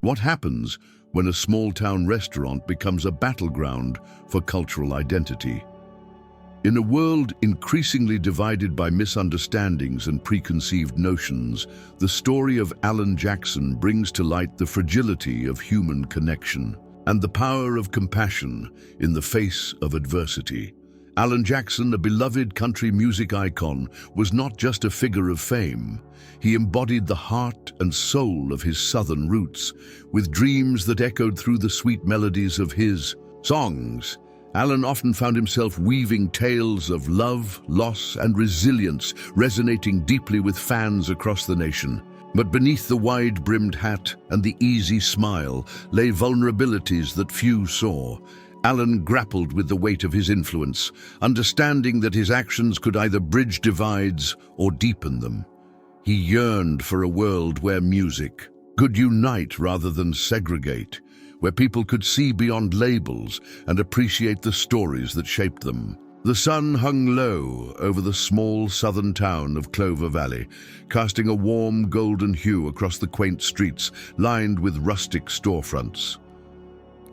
What happens when a small-town restaurant becomes a battleground for cultural identity? In a world increasingly divided by misunderstandings and preconceived notions, the story of Alan Jackson brings to light the fragility of human connection and the power of compassion in the face of adversity. Alan Jackson, a beloved country music icon, was not just a figure of fame. He embodied the heart and soul of his southern roots, with dreams that echoed through the sweet melodies of his songs. Alan often found himself weaving tales of love, loss, and resilience, resonating deeply with fans across the nation. But beneath the wide-brimmed hat and the easy smile lay vulnerabilities that few saw. Alan grappled with the weight of his influence, understanding that his actions could either bridge divides or deepen them. He yearned for a world where music could unite rather than segregate, where people could see beyond labels and appreciate the stories that shaped them. The sun hung low over the small southern town of Clover Valley, casting a warm golden hue across the quaint streets lined with rustic storefronts.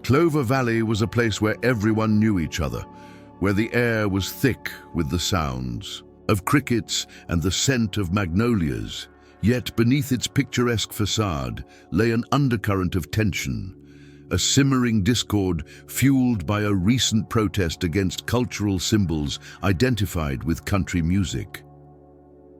Clover Valley was a place where everyone knew each other, where the air was thick with the sounds of crickets and the scent of magnolias. Yet beneath its picturesque facade lay an undercurrent of tension, a simmering discord fueled by a recent protest against cultural symbols identified with country music.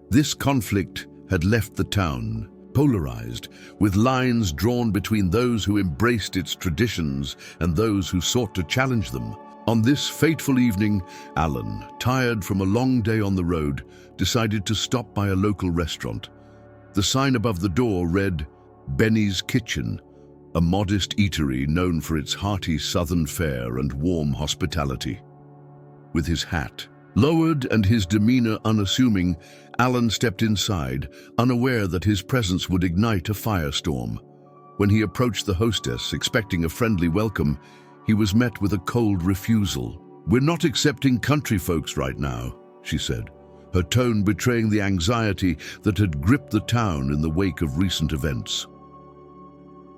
This conflict had left the town polarized, with lines drawn between those who embraced its traditions and those who sought to challenge them. On this fateful evening, Alan, tired from a long day on the road, decided to stop by a local restaurant. The sign above the door read, "Benny's Kitchen," a modest eatery known for its hearty southern fare and warm hospitality. With his hat lowered and his demeanor unassuming, Alan stepped inside, unaware that his presence would ignite a firestorm. When he approached the hostess, expecting a friendly welcome, he was met with a cold refusal. "We're not accepting country folks right now," she said, her tone betraying the anxiety that had gripped the town in the wake of recent events.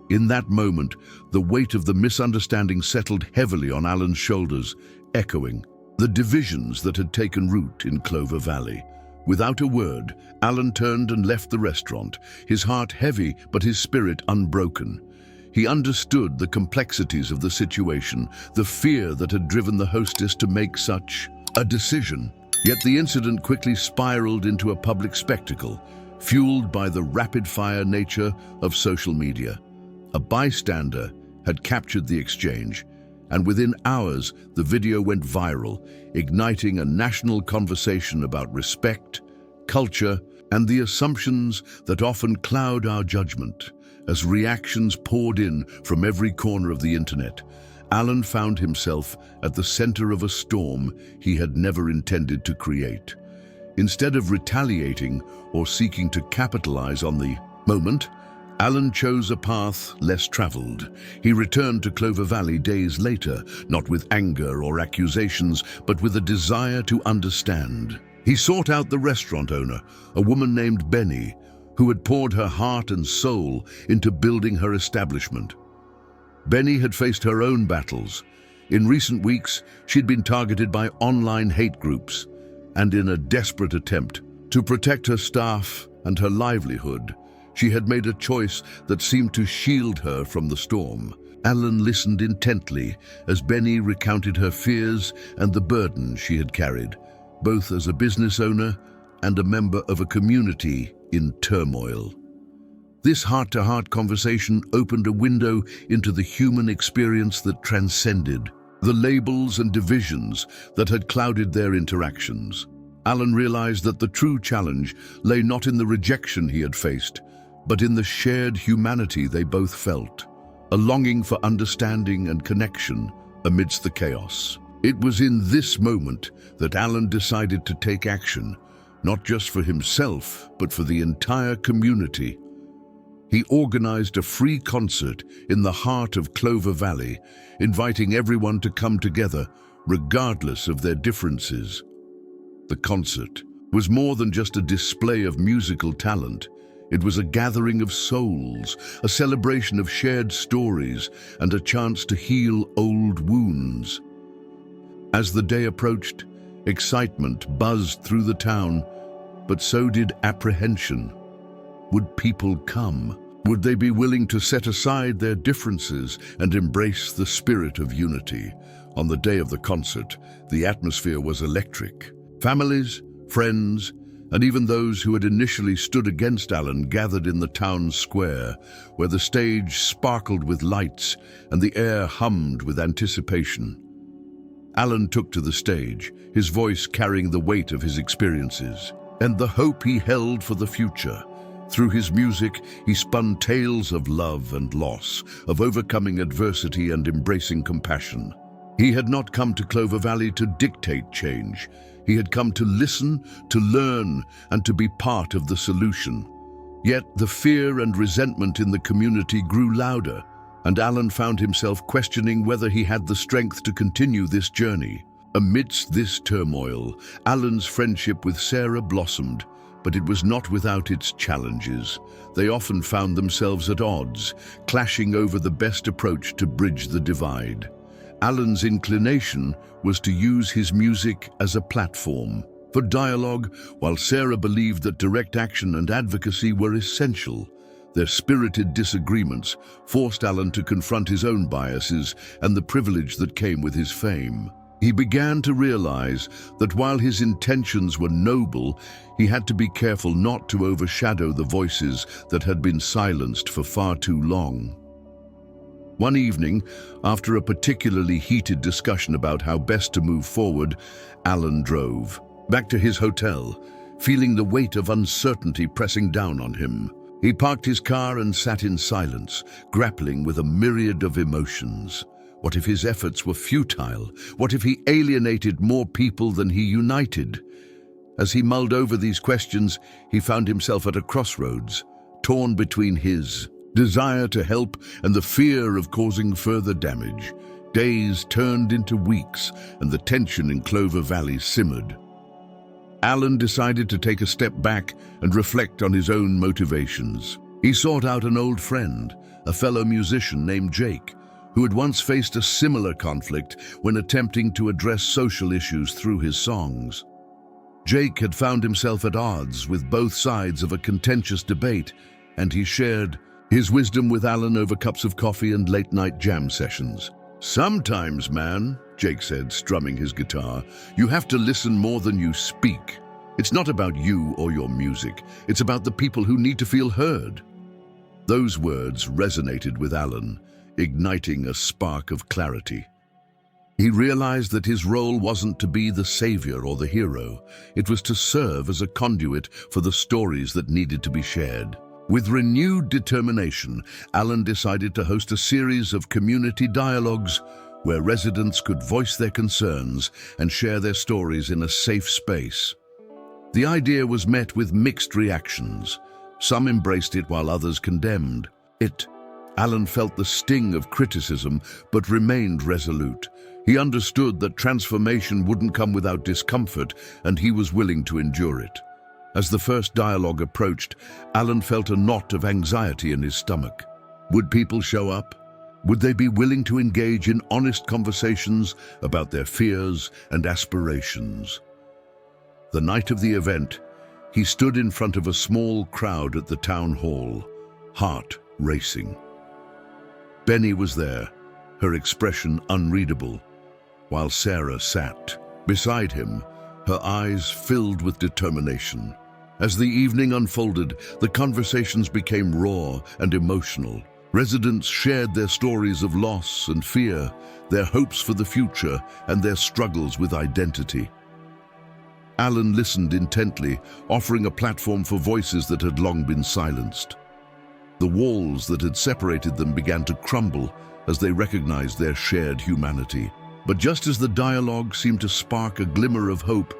In that moment, the weight of the misunderstanding settled heavily on Alan's shoulders, echoing the divisions that had taken root in Clover Valley. Without a word, Alan turned and left the restaurant, his heart heavy but his spirit unbroken. He understood the complexities of the situation, the fear that had driven the hostess to make such a decision. Yet the incident quickly spiraled into a public spectacle, fueled by the rapid-fire nature of social media. A bystander had captured the exchange, and within hours the video went viral, igniting a national conversation about respect, culture, and the assumptions that often cloud our judgment. As reactions poured in from every corner of the internet, Alan found himself at the center of a storm he had never intended to create. Instead of retaliating or seeking to capitalize on the moment, Alan chose a path less traveled. He returned to Clover Valley days later, not with anger or accusations, but with a desire to understand. He sought out the restaurant owner, a woman named Benny, who had poured her heart and soul into building her establishment. Benny had faced her own battles. In recent weeks, she'd been targeted by online hate groups, and in a desperate attempt to protect her staff and her livelihood, she had made a choice that seemed to shield her from the storm. Alan listened intently as Benny recounted her fears and the burden she had carried, both as a business owner and a member of a community in turmoil. This heart-to-heart conversation opened a window into the human experience that transcended the labels and divisions that had clouded their interactions. Alan realized that the true challenge lay not in the rejection he had faced, but in the shared humanity they both felt, a longing for understanding and connection amidst the chaos. It was in this moment that Alan decided to take action, not just for himself, but for the entire community. He organized a free concert in the heart of Clover Valley, inviting everyone to come together, regardless of their differences. The concert was more than just a display of musical talent. It was a gathering of souls, a celebration of shared stories, and a chance to heal old wounds. As the day approached, excitement buzzed through the town, but so did apprehension. Would people come? Would they be willing to set aside their differences and embrace the spirit of unity? On the day of the concert, the atmosphere was electric. Families, friends, and even those who had initially stood against Alan gathered in the town square, where the stage sparkled with lights and the air hummed with anticipation. Alan took to the stage, his voice carrying the weight of his experiences and the hope he held for the future. Through his music, he spun tales of love and loss, of overcoming adversity and embracing compassion. He had not come to Clover Valley to dictate change. He had come to listen, to learn, and to be part of the solution. Yet the fear and resentment in the community grew louder, and Alan found himself questioning whether he had the strength to continue this journey. Amidst this turmoil, Alan's friendship with Sarah blossomed, but it was not without its challenges. They often found themselves at odds, clashing over the best approach to bridge the divide. Alan's inclination was to use his music as a platform for dialogue, while Sarah believed that direct action and advocacy were essential. Their spirited disagreements forced Alan to confront his own biases and the privilege that came with his fame. He began to realize that while his intentions were noble, he had to be careful not to overshadow the voices that had been silenced for far too long. One evening, after a particularly heated discussion about how best to move forward, Alan drove back to his hotel, feeling the weight of uncertainty pressing down on him. He parked his car and sat in silence, grappling with a myriad of emotions. What if his efforts were futile? What if he alienated more people than he united? As he mulled over these questions, he found himself at a crossroads, torn between his desire to help and the fear of causing further damage. Days turned into weeks, and the tension in Clover Valley simmered. Alan decided to take a step back and reflect on his own motivations. He sought out an old friend, a fellow musician named Jake, who had once faced a similar conflict when attempting to address social issues through his songs. Jake had found himself at odds with both sides of a contentious debate, and he shared his wisdom with Alan over cups of coffee and late-night jam sessions. "Sometimes, man," Jake said, strumming his guitar, "you have to listen more than you speak. It's not about you or your music. It's about the people who need to feel heard." Those words resonated with Alan, igniting a spark of clarity. He realized that his role wasn't to be the savior or the hero. It was to serve as a conduit for the stories that needed to be shared. With renewed determination, Alan decided to host a series of community dialogues where residents could voice their concerns and share their stories in a safe space. The idea was met with mixed reactions. Some embraced it while others condemned it. Alan felt the sting of criticism, but remained resolute. He understood that transformation wouldn't come without discomfort, and he was willing to endure it. As the first dialogue approached, Alan felt a knot of anxiety in his stomach. Would people show up? Would they be willing to engage in honest conversations about their fears and aspirations? The night of the event, he stood in front of a small crowd at the town hall, heart racing. Benny was there, her expression unreadable, while Sarah sat beside him, her eyes filled with determination. As the evening unfolded, the conversations became raw and emotional. Residents shared their stories of loss and fear, their hopes for the future, and their struggles with identity. Alan listened intently, offering a platform for voices that had long been silenced. The walls that had separated them began to crumble as they recognized their shared humanity. But just as the dialogue seemed to spark a glimmer of hope,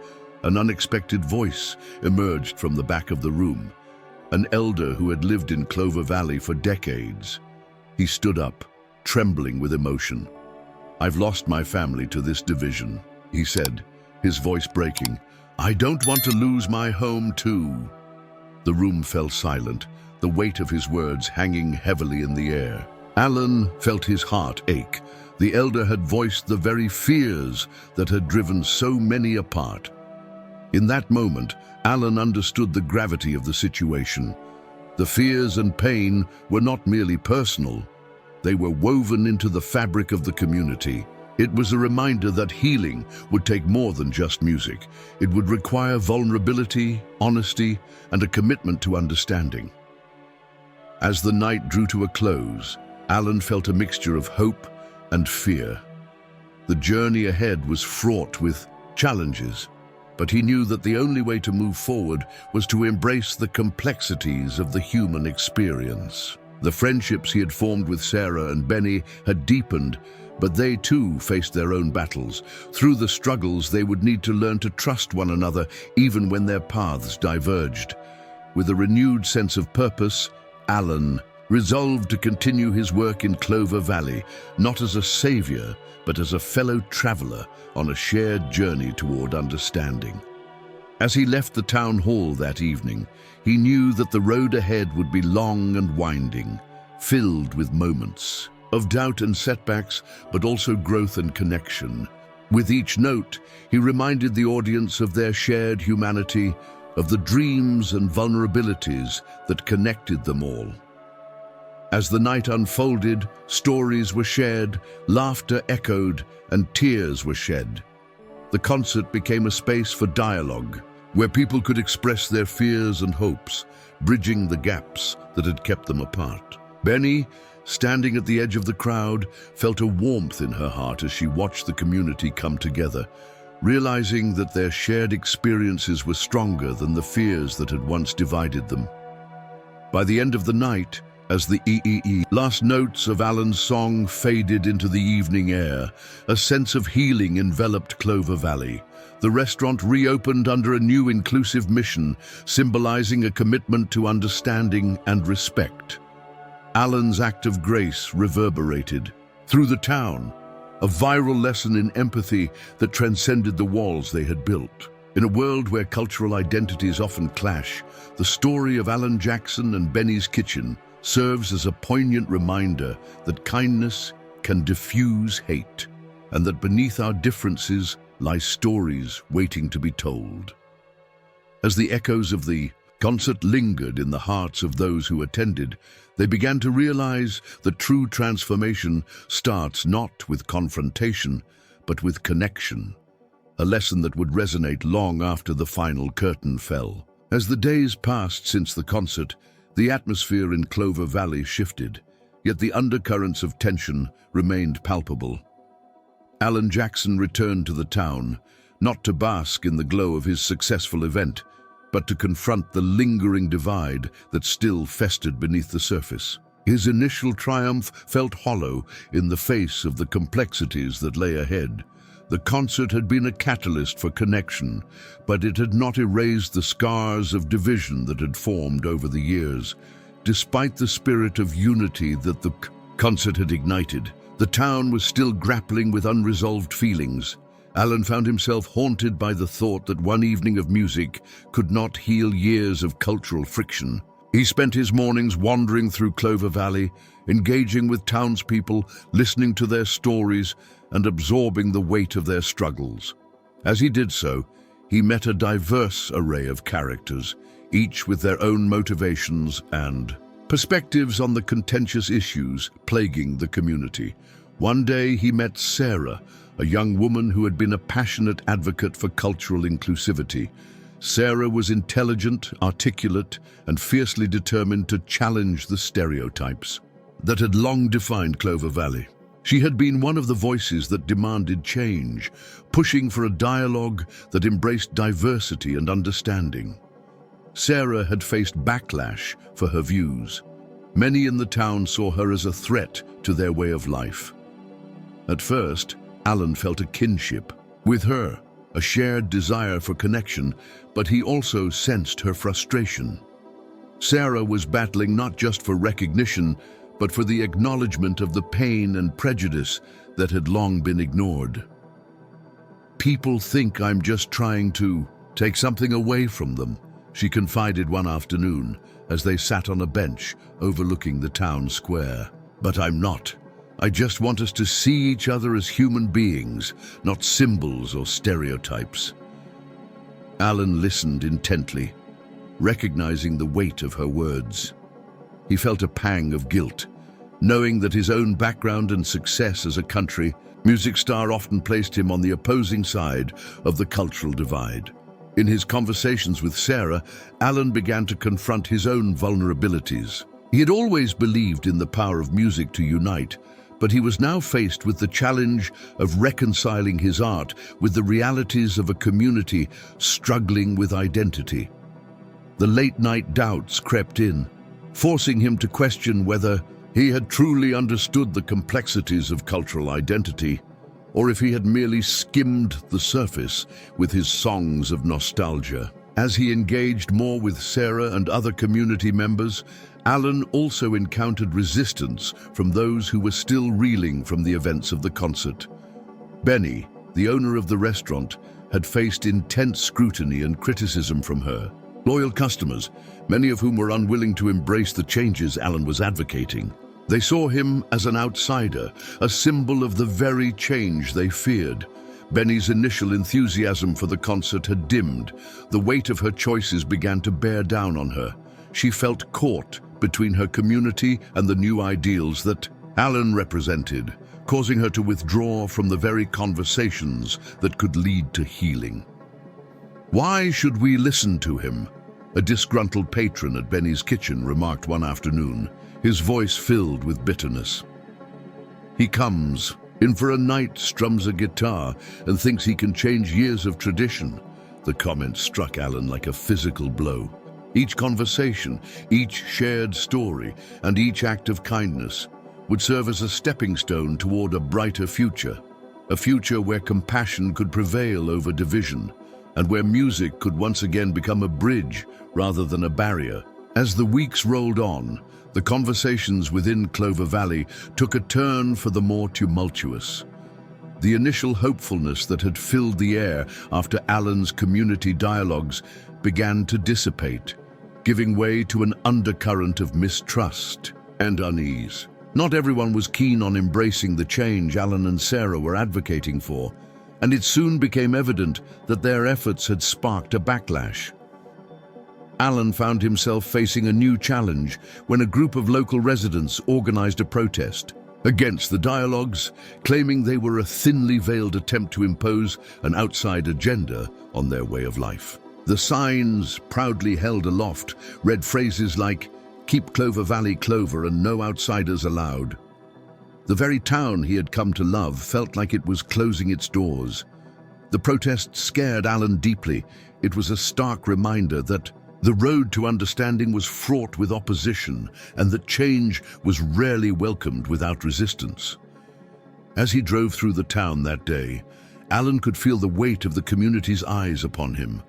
an unexpected voice emerged from the back of the room, an elder who had lived in Clover Valley for decades. He stood up, trembling with emotion. "I've lost my family to this division," he said, his voice breaking. "I don't want to lose my home too." The room fell silent, the weight of his words hanging heavily in the air. Alan felt his heart ache. The elder had voiced the very fears that had driven so many apart. In that moment, Alan understood the gravity of the situation. The fears and pain were not merely personal. They were woven into the fabric of the community. It was a reminder that healing would take more than just music. It would require vulnerability, honesty, and a commitment to understanding. As the night drew to a close, Alan felt a mixture of hope and fear. The journey ahead was fraught with challenges, but he knew that the only way to move forward was to embrace the complexities of the human experience. The friendships he had formed with Sarah and Benny had deepened, but they too faced their own battles. Through the struggles, they would need to learn to trust one another even when their paths diverged. With a renewed sense of purpose, Alan resolved to continue his work in Clover Valley, not as a savior, but as a fellow traveler on a shared journey toward understanding. As he left the town hall that evening, he knew that the road ahead would be long and winding, filled with moments of doubt and setbacks, but also growth and connection. With each note, he reminded the audience of their shared humanity, of the dreams and vulnerabilities that connected them all. As the night unfolded, stories were shared, laughter echoed, and tears were shed. The concert became a space for dialogue, where people could express their fears and hopes, bridging the gaps that had kept them apart. Benny, standing at the edge of the crowd, felt a warmth in her heart as she watched the community come together, realizing that their shared experiences were stronger than the fears that had once divided them. By the end of the night, as the last notes of Alan's song faded into the evening air, a sense of healing enveloped Clover Valley. The restaurant reopened under a new inclusive mission, symbolizing a commitment to understanding and respect. Alan's act of grace reverberated through the town, a viral lesson in empathy that transcended the walls they had built. In a world where cultural identities often clash, the story of Alan Jackson and Benny's Kitchen serves as a poignant reminder that kindness can diffuse hate, and that beneath our differences lie stories waiting to be told. As the echoes of the concert lingered in the hearts of those who attended, they began to realize that true transformation starts not with confrontation, but with connection, a lesson that would resonate long after the final curtain fell. As the days passed since the concert, the atmosphere in Clover Valley shifted, yet the undercurrents of tension remained palpable. Alan Jackson returned to the town, not to bask in the glow of his successful event, but to confront the lingering divide that still festered beneath the surface. His initial triumph felt hollow in the face of the complexities that lay ahead. The concert had been a catalyst for connection, but it had not erased the scars of division that had formed over the years. Despite the spirit of unity that the concert had ignited, the town was still grappling with unresolved feelings. Alan found himself haunted by the thought that one evening of music could not heal years of cultural friction. He spent his mornings wandering through Clover Valley, engaging with townspeople, listening to their stories, and absorbing the weight of their struggles. As he did so, he met a diverse array of characters, each with their own motivations and perspectives on the contentious issues plaguing the community. One day he met Sarah, a young woman who had been a passionate advocate for cultural inclusivity. Sarah was intelligent, articulate, and fiercely determined to challenge the stereotypes that had long defined Clover Valley. She had been one of the voices that demanded change, pushing for a dialogue that embraced diversity and understanding. Sarah had faced backlash for her views. Many in the town saw her as a threat to their way of life. At first, Alan felt a kinship with her, a shared desire for connection, but he also sensed her frustration. Sarah was battling not just for recognition, but for the acknowledgement of the pain and prejudice that had long been ignored. "People think I'm just trying to take something away from them," she confided one afternoon, as they sat on a bench overlooking the town square. "But I'm not. I just want us to see each other as human beings, not symbols or stereotypes." Alan listened intently, recognizing the weight of her words. He felt a pang of guilt, knowing that his own background and success as a country music star often placed him on the opposing side of the cultural divide. In his conversations with Sarah, Alan began to confront his own vulnerabilities. He had always believed in the power of music to unite, but he was now faced with the challenge of reconciling his art with the realities of a community struggling with identity. The late-night doubts crept in, forcing him to question whether he had truly understood the complexities of cultural identity, or if he had merely skimmed the surface with his songs of nostalgia. As he engaged more with Sarah and other community members, Alan also encountered resistance from those who were still reeling from the events of the concert. Benny, the owner of the restaurant, had faced intense scrutiny and criticism from her. Loyal customers, many of whom were unwilling to embrace the changes Alan was advocating. They saw him as an outsider, a symbol of the very change they feared. Benny's initial enthusiasm for the concert had dimmed. The weight of her choices began to bear down on her. She felt caught between her community and the new ideals that Alan represented, causing her to withdraw from the very conversations that could lead to healing. "Why should we listen to him?" a disgruntled patron at Benny's kitchen remarked one afternoon, his voice filled with bitterness. "He comes in for a night, strums a guitar, and thinks he can change years of tradition." The comment struck Alan like a physical blow. Each conversation, each shared story, and each act of kindness would serve as a stepping stone toward a brighter future, a future where compassion could prevail over division, and where music could once again become a bridge rather than a barrier. As the weeks rolled on, the conversations within Clover Valley took a turn for the more tumultuous. The initial hopefulness that had filled the air after Alan's community dialogues began to dissipate, giving way to an undercurrent of mistrust and unease. Not everyone was keen on embracing the change Alan and Sarah were advocating for, and it soon became evident that their efforts had sparked a backlash. Alan found himself facing a new challenge when a group of local residents organized a protest against the dialogues, claiming they were a thinly veiled attempt to impose an outside agenda on their way of life. The signs, proudly held aloft, read phrases like, "Keep Clover Valley Clover and no outsiders allowed." The very town he had come to love felt like it was closing its doors. The protest scared Alan deeply. It was a stark reminder that the road to understanding was fraught with opposition, and that change was rarely welcomed without resistance. As he drove through the town that day, Alan could feel the weight of the community's eyes upon him,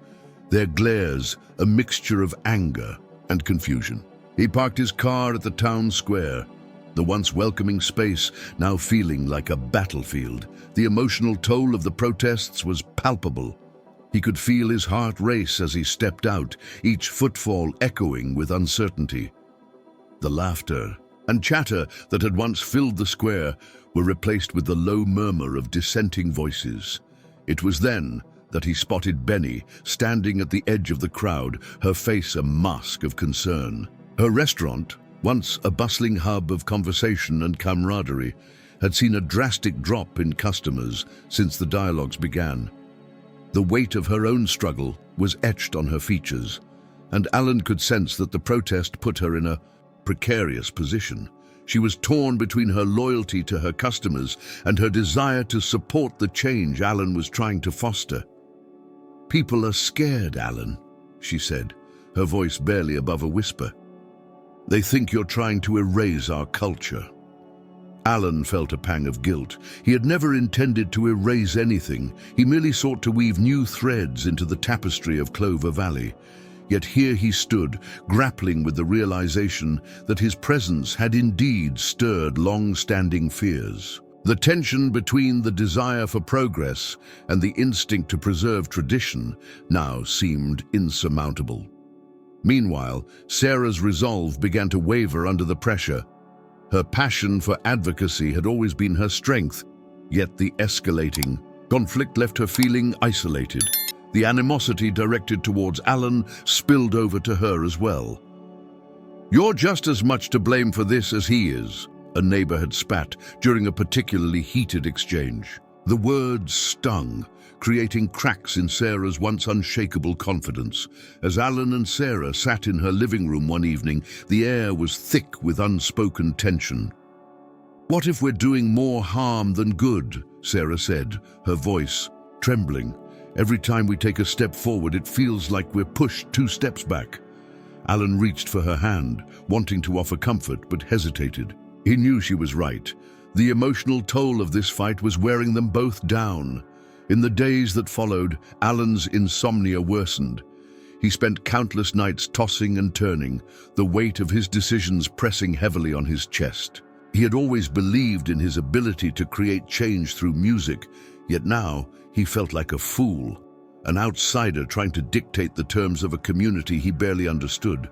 their glares a mixture of anger and confusion. He parked his car at the town square, the once welcoming space now feeling like a battlefield. The emotional toll of the protests was palpable. He could feel his heart race as he stepped out, each footfall echoing with uncertainty. The laughter and chatter that had once filled the square were replaced with the low murmur of dissenting voices. It was then that he spotted Benny standing at the edge of the crowd, her face a mask of concern. Her restaurant, once a bustling hub of conversation and camaraderie, had seen a drastic drop in customers since the dialogues began. The weight of her own struggle was etched on her features, and Alan could sense that the protest put her in a precarious position. She was torn between her loyalty to her customers and her desire to support the change Alan was trying to foster. "People are scared, Alan," she said, her voice barely above a whisper. "They think you're trying to erase our culture." Alan felt a pang of guilt. He had never intended to erase anything. He merely sought to weave new threads into the tapestry of Clover Valley. Yet here he stood, grappling with the realization that his presence had indeed stirred long-standing fears. The tension between the desire for progress and the instinct to preserve tradition now seemed insurmountable. Meanwhile, Sarah's resolve began to waver under the pressure. Her passion for advocacy had always been her strength, yet the escalating conflict left her feeling isolated. The animosity directed towards Alan spilled over to her as well. "You're just as much to blame for this as he is," a neighbor had spat during a particularly heated exchange. The words stung, creating cracks in Sarah's once unshakable confidence. As Alan and Sarah sat in her living room one evening, the air was thick with unspoken tension. "What if we're doing more harm than good?" Sarah said, her voice trembling. "Every time we take a step forward, it feels like we're pushed 2 steps back." Alan reached for her hand, wanting to offer comfort, but hesitated. He knew she was right. The emotional toll of this fight was wearing them both down. In the days that followed, Alan's insomnia worsened. He spent countless nights tossing and turning, the weight of his decisions pressing heavily on his chest. He had always believed in his ability to create change through music, yet now he felt like a fool, an outsider trying to dictate the terms of a community he barely understood.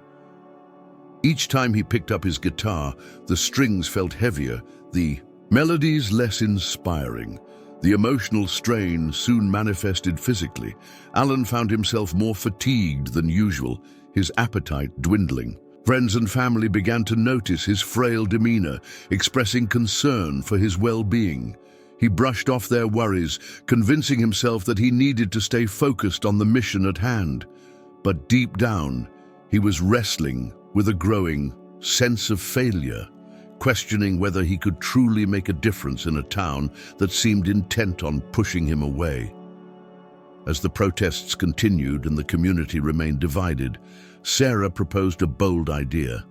Each time he picked up his guitar, the strings felt heavier, the melodies less inspiring. The emotional strain soon manifested physically. Alan found himself more fatigued than usual, his appetite dwindling. Friends and family began to notice his frail demeanor, expressing concern for his well-being. He brushed off their worries, convincing himself that he needed to stay focused on the mission at hand. But deep down, he was wrestling with a growing sense of failure, questioning whether he could truly make a difference in a town that seemed intent on pushing him away. As the protests continued and the community remained divided, Sarah proposed a bold idea: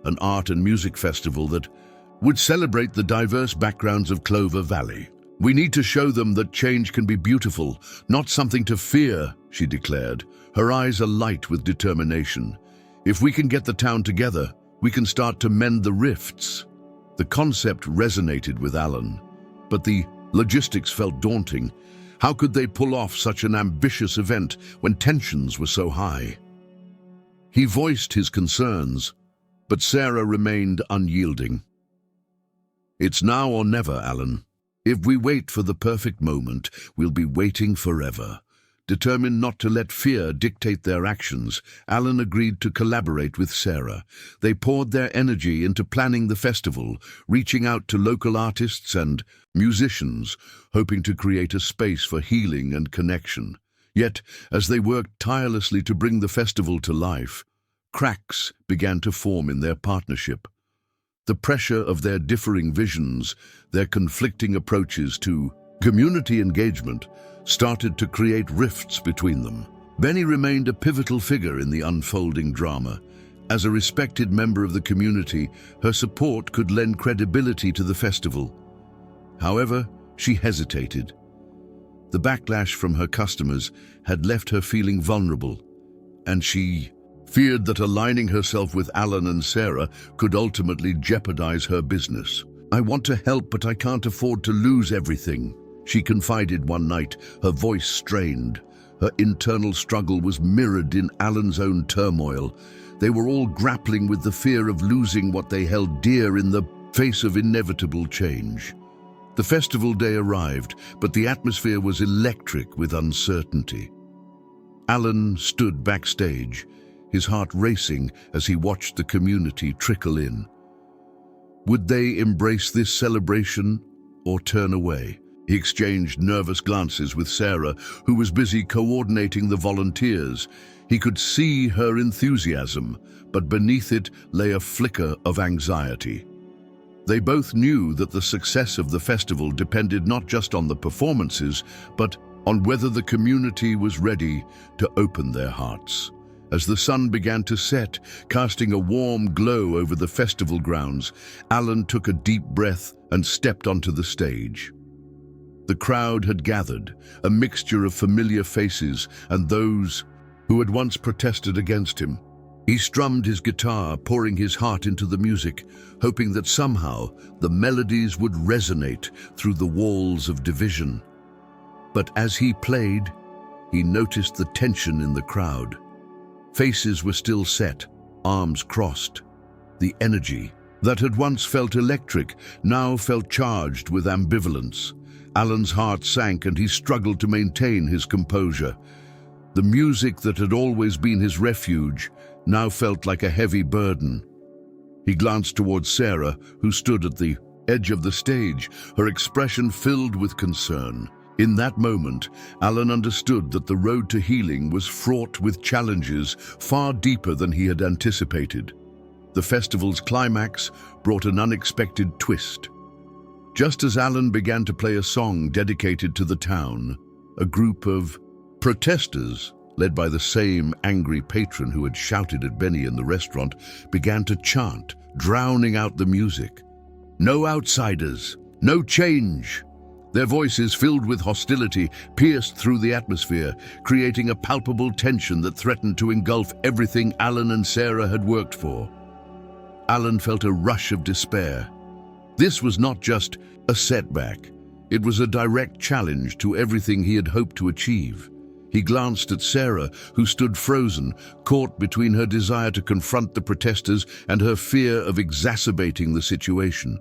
an art and music festival that would celebrate the diverse backgrounds of Clover Valley. "We need to show them that change can be beautiful, not something to fear," she declared, her eyes alight with determination. "If we can get the town together, we can start to mend the rifts." The concept resonated with Alan, but the logistics felt daunting. How could they pull off such an ambitious event when tensions were so high? He voiced his concerns, but Sarah remained unyielding. "It's now or never, Alan. If we wait for the perfect moment, we'll be waiting forever." Determined not to let fear dictate their actions, Alan agreed to collaborate with Sarah. They poured their energy into planning the festival, reaching out to local artists and musicians, hoping to create a space for healing and connection. Yet, as they worked tirelessly to bring the festival to life, cracks began to form in their partnership. The pressure of their differing visions, their conflicting approaches to community engagement, started to create rifts between them. Benny remained a pivotal figure in the unfolding drama. As a respected member of the community, her support could lend credibility to the festival. However, she hesitated. The backlash from her customers had left her feeling vulnerable, and she feared that aligning herself with Alan and Sarah could ultimately jeopardize her business. "I want to help, but I can't afford to lose everything," she confided one night, her voice strained. Her internal struggle was mirrored in Alan's own turmoil. They were all grappling with the fear of losing what they held dear in the face of inevitable change. The festival day arrived, but the atmosphere was electric with uncertainty. Alan stood backstage, his heart racing as he watched the community trickle in. Would they embrace this celebration or turn away? He exchanged nervous glances with Sarah, who was busy coordinating the volunteers. He could see her enthusiasm, but beneath it lay a flicker of anxiety. They both knew that the success of the festival depended not just on the performances, but on whether the community was ready to open their hearts. As the sun began to set, casting a warm glow over the festival grounds, Alan took a deep breath and stepped onto the stage. The crowd had gathered, a mixture of familiar faces and those who had once protested against him. He strummed his guitar, pouring his heart into the music, hoping that somehow the melodies would resonate through the walls of division. But as he played, he noticed the tension in the crowd. Faces were still set, arms crossed. The energy that had once felt electric now felt charged with ambivalence. Alan's heart sank and he struggled to maintain his composure. The music that had always been his refuge now felt like a heavy burden. He glanced towards Sarah, who stood at the edge of the stage, her expression filled with concern. In that moment, Alan understood that the road to healing was fraught with challenges far deeper than he had anticipated. The festival's climax brought an unexpected twist. Just as Alan began to play a song dedicated to the town, a group of protesters, led by the same angry patron who had shouted at Benny in the restaurant, began to chant, drowning out the music. "No outsiders, no change." Their voices, filled with hostility, pierced through the atmosphere, creating a palpable tension that threatened to engulf everything Alan and Sarah had worked for. Alan felt a rush of despair. This was not just a setback. It was a direct challenge to everything he had hoped to achieve. He glanced at Sarah, who stood frozen, caught between her desire to confront the protesters and her fear of exacerbating the situation.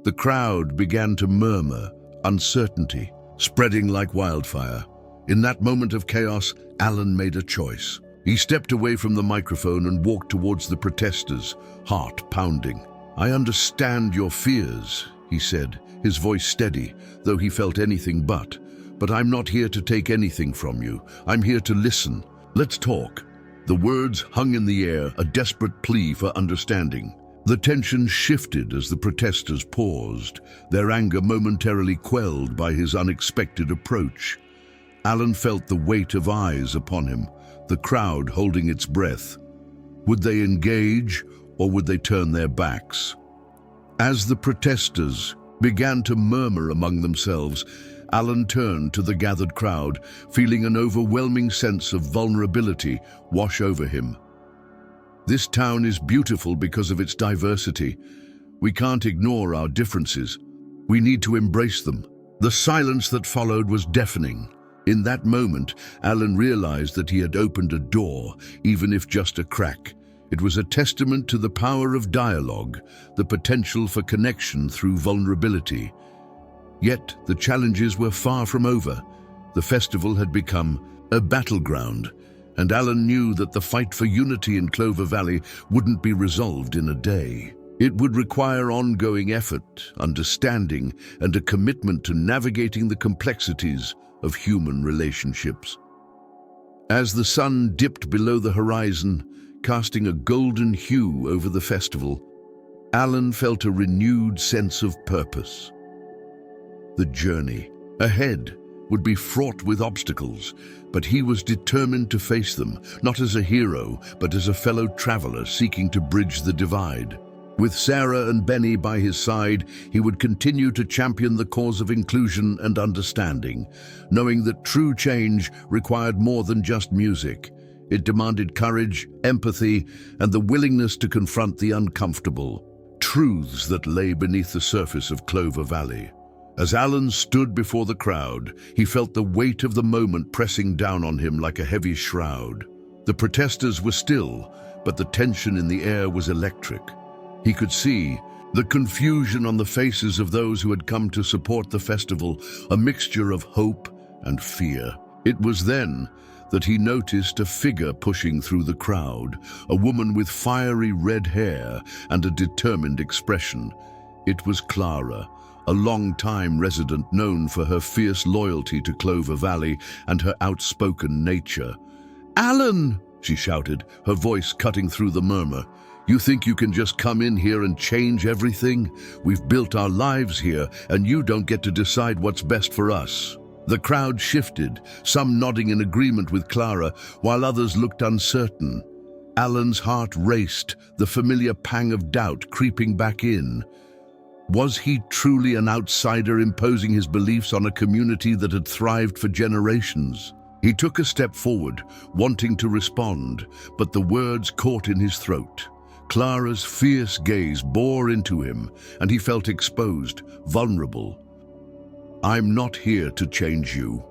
The crowd began to murmur, uncertainty spreading like wildfire. In that moment of chaos, Alan made a choice. He stepped away from the microphone and walked towards the protesters, heart pounding. "I understand your fears," he said, his voice steady, though he felt anything but I'm not here to take anything from you. I'm here to listen. Let's talk." The words hung in the air, a desperate plea for understanding. The tension shifted as the protesters paused, their anger momentarily quelled by his unexpected approach. Alan felt the weight of eyes upon him, the crowd holding its breath. Would they engage, or would they turn their backs? As the protesters began to murmur among themselves, Alan turned to the gathered crowd, feeling an overwhelming sense of vulnerability wash over him. This town is beautiful because of its diversity. We can't ignore our differences. We need to embrace them. The silence that followed was deafening. In that moment, Alan realized that he had opened a door, even if just a crack. It was a testament to the power of dialogue, the potential for connection through vulnerability. Yet the challenges were far from over. The festival had become a battleground, and Alan knew that the fight for unity in Clover Valley wouldn't be resolved in a day. It would require ongoing effort, understanding, and a commitment to navigating the complexities of human relationships. As the sun dipped below the horizon, casting a golden hue over the festival, Alan felt a renewed sense of purpose. The journey ahead would be fraught with obstacles, but he was determined to face them, not as a hero, but as a fellow traveler seeking to bridge the divide. With Sarah and Benny by his side, he would continue to champion the cause of inclusion and understanding, knowing that true change required more than just music. It demanded courage, empathy, and the willingness to confront the uncomfortable, truths that lay beneath the surface of Clover Valley. As Alan stood before the crowd, he felt the weight of the moment pressing down on him like a heavy shroud. The protesters were still, but the tension in the air was electric. He could see the confusion on the faces of those who had come to support the festival, a mixture of hope and fear. It was then that he noticed a figure pushing through the crowd, a woman with fiery red hair and a determined expression. It was Clara, a long-time resident known for her fierce loyalty to Clover Valley and her outspoken nature. "Alan!" she shouted, her voice cutting through the murmur. "You think you can just come in here and change everything? We've built our lives here, and you don't get to decide what's best for us." The crowd shifted, some nodding in agreement with Clara, while others looked uncertain. Alan's heart raced, the familiar pang of doubt creeping back in. Was he truly an outsider imposing his beliefs on a community that had thrived for generations? He took a step forward, wanting to respond, but the words caught in his throat. Clara's fierce gaze bore into him, and he felt exposed, vulnerable. "I'm not here to change you,"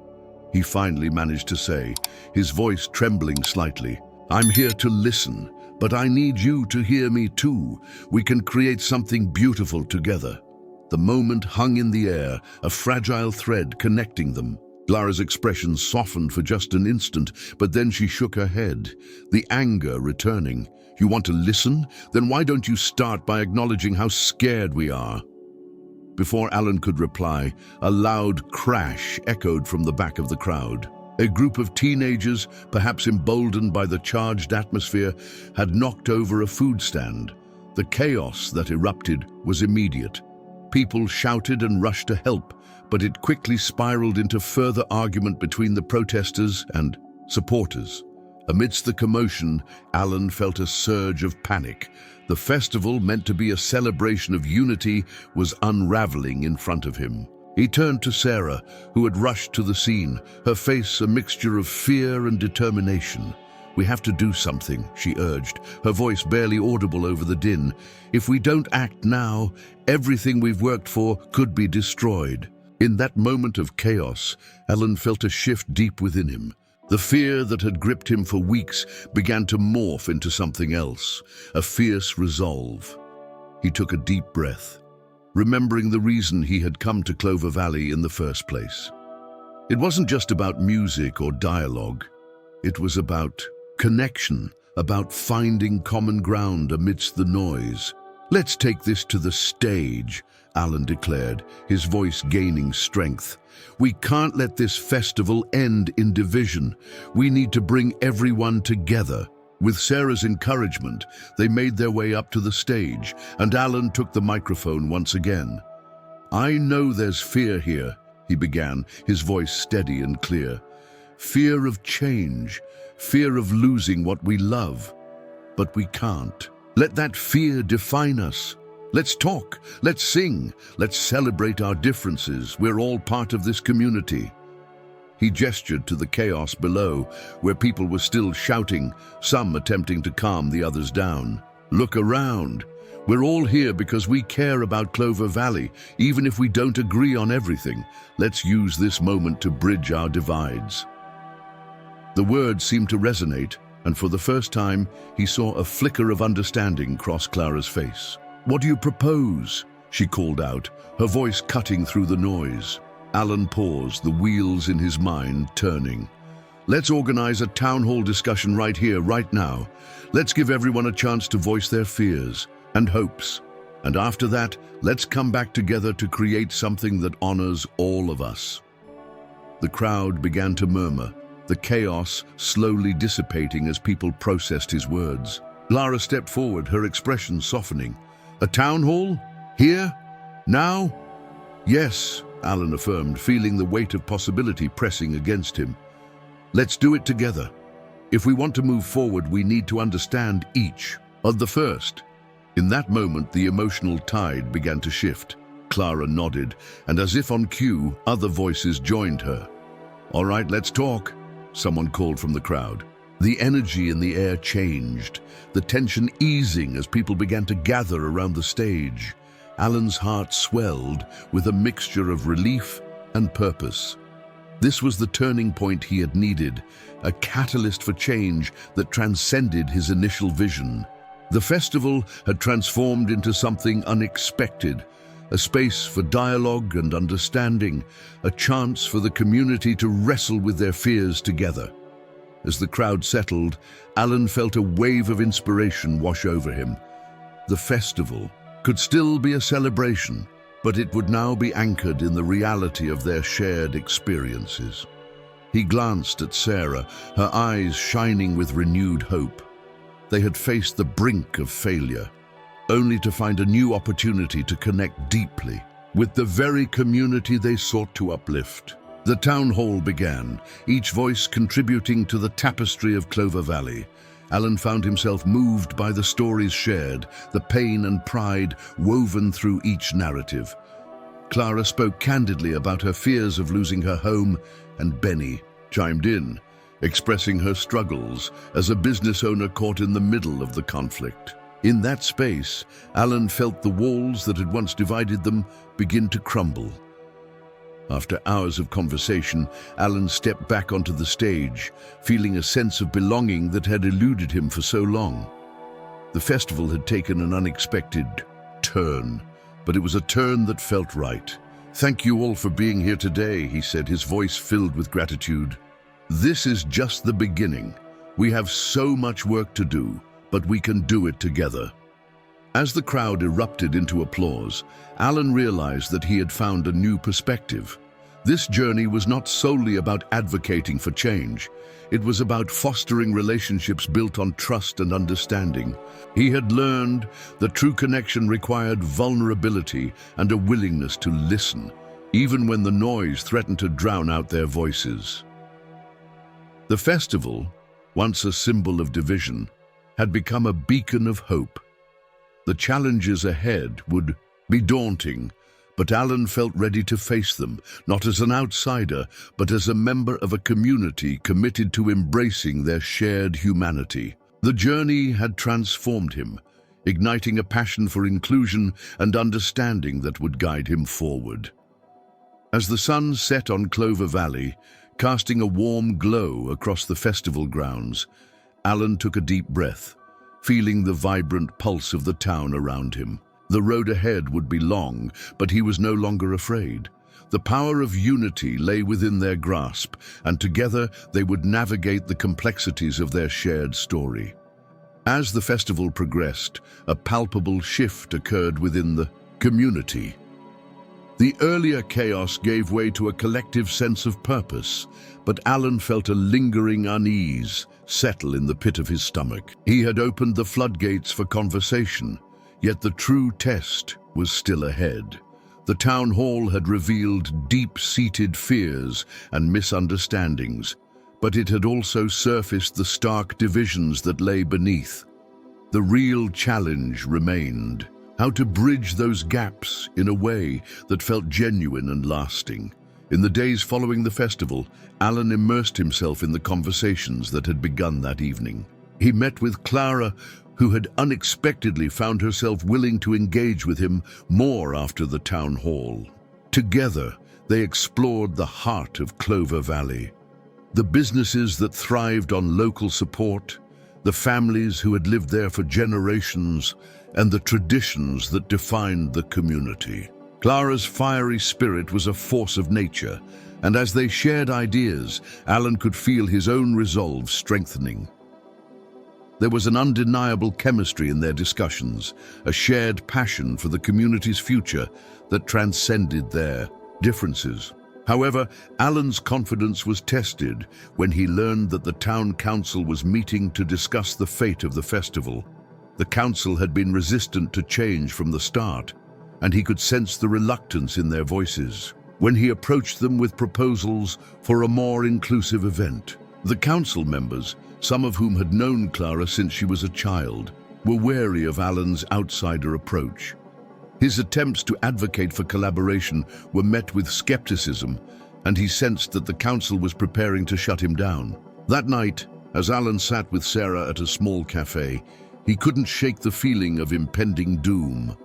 he finally managed to say, his voice trembling slightly. I'm here to listen, but I need you to hear me too. We can create something beautiful together." The moment hung in the air, a fragile thread connecting them. Clara's expression softened for just an instant, but then she shook her head, the anger returning. "You want to listen? Then why don't you start by acknowledging how scared we are?" Before Alan could reply, a loud crash echoed from the back of the crowd. A group of teenagers, perhaps emboldened by the charged atmosphere, had knocked over a food stand. The chaos that erupted was immediate. People shouted and rushed to help, but it quickly spiraled into further argument between the protesters and supporters. Amidst the commotion, Alan felt a surge of panic. The festival, meant to be a celebration of unity, was unraveling in front of him. He turned to Sarah, who had rushed to the scene, her face a mixture of fear and determination. "We have to do something," she urged, her voice barely audible over the din. "If we don't act now, everything we've worked for could be destroyed." In that moment of chaos, Alan felt a shift deep within him. The fear that had gripped him for weeks began to morph into something else, a fierce resolve. He took a deep breath, remembering the reason he had come to Clover Valley in the first place. It wasn't just about music or dialogue. It was about connection, about finding common ground amidst the noise. "Let's take this to the stage," Alan declared, his voice gaining strength. "We can't let this festival end in division. We need to bring everyone together." With Sarah's encouragement, they made their way up to the stage, and Alan took the microphone once again. "I know there's fear here," he began, his voice steady and clear. "Fear of change, fear of losing what we love. But we can't let that fear define us. Let's talk, let's sing, let's celebrate our differences. We're all part of this community." He gestured to the chaos below, where people were still shouting, some attempting to calm the others down. "Look around. We're all here because we care about Clover Valley, even if we don't agree on everything. Let's use this moment to bridge our divides." The words seemed to resonate, and for the first time, he saw a flicker of understanding cross Clara's face. "What do you propose?" she called out, her voice cutting through the noise. Alan paused, the wheels in his mind turning. "Let's organize a town hall discussion right here, right now. Let's give everyone a chance to voice their fears and hopes. And after that, let's come back together to create something that honors all of us." The crowd began to murmur, the chaos slowly dissipating as people processed his words. Lara stepped forward, her expression softening. "A town hall? Here? Now?" "Yes," Alan affirmed, feeling the weight of possibility pressing against him. "Let's do it together. If we want to move forward, we need to understand each other first." In that moment, the emotional tide began to shift. Clara nodded, and as if on cue, other voices joined her. "All right, let's talk," someone called from the crowd. The energy in the air changed, the tension easing as people began to gather around the stage. Alan's heart swelled with a mixture of relief and purpose. This was the turning point he had needed, a catalyst for change that transcended his initial vision. The festival had transformed into something unexpected, a space for dialogue and understanding, a chance for the community to wrestle with their fears together. As the crowd settled, Alan felt a wave of inspiration wash over him. The festival could still be a celebration, but it would now be anchored in the reality of their shared experiences. He glanced at Sarah, her eyes shining with renewed hope. They had faced the brink of failure, only to find a new opportunity to connect deeply with the very community they sought to uplift. The town hall began, each voice contributing to the tapestry of Clover Valley. Alan found himself moved by the stories shared, the pain and pride woven through each narrative. Clara spoke candidly about her fears of losing her home, and Benny chimed in, expressing her struggles as a business owner caught in the middle of the conflict. In that space, Alan felt the walls that had once divided them begin to crumble. After hours of conversation, Alan stepped back onto the stage, feeling a sense of belonging that had eluded him for so long. The festival had taken an unexpected turn, but it was a turn that felt right. "Thank you all for being here today," he said, his voice filled with gratitude. "This is just the beginning. We have so much work to do, but we can do it together." As the crowd erupted into applause, Alan realized that he had found a new perspective. This journey was not solely about advocating for change. It was about fostering relationships built on trust and understanding. He had learned that true connection required vulnerability and a willingness to listen, even when the noise threatened to drown out their voices. The festival, once a symbol of division, had become a beacon of hope. The challenges ahead would be daunting, but Alan felt ready to face them, not as an outsider, but as a member of a community committed to embracing their shared humanity. The journey had transformed him, igniting a passion for inclusion and understanding that would guide him forward. As the sun set on Clover Valley, casting a warm glow across the festival grounds, Alan took a deep breath, feeling the vibrant pulse of the town around him. The road ahead would be long, but he was no longer afraid. The power of unity lay within their grasp, and together they would navigate the complexities of their shared story. As the festival progressed, a palpable shift occurred within the community. The earlier chaos gave way to a collective sense of purpose, but Alan felt a lingering unease settle in the pit of his stomach. He had opened the floodgates for conversation, yet the true test was still ahead. The town hall had revealed deep-seated fears and misunderstandings, but it had also surfaced the stark divisions that lay beneath. The real challenge remained: how to bridge those gaps in a way that felt genuine and lasting. In the days following the festival, Alan immersed himself in the conversations that had begun that evening. He met with Clara, who had unexpectedly found herself willing to engage with him more after the town hall. Together, they explored the heart of Clover Valley. The businesses that thrived on local support, the families who had lived there for generations, and the traditions that defined the community. Clara's fiery spirit was a force of nature, and as they shared ideas, Alan could feel his own resolve strengthening. There was an undeniable chemistry in their discussions, a shared passion for the community's future that transcended their differences. However, Alan's confidence was tested when he learned that the town council was meeting to discuss the fate of the festival. The council had been resistant to change from the start, and he could sense the reluctance in their voices. When he approached them with proposals for a more inclusive event, the council members, some of whom had known Clara since she was a child, were wary of Alan's outsider approach. His attempts to advocate for collaboration were met with skepticism, and he sensed that the council was preparing to shut him down. That night, as Alan sat with Sarah at a small cafe, he couldn't shake the feeling of impending doom.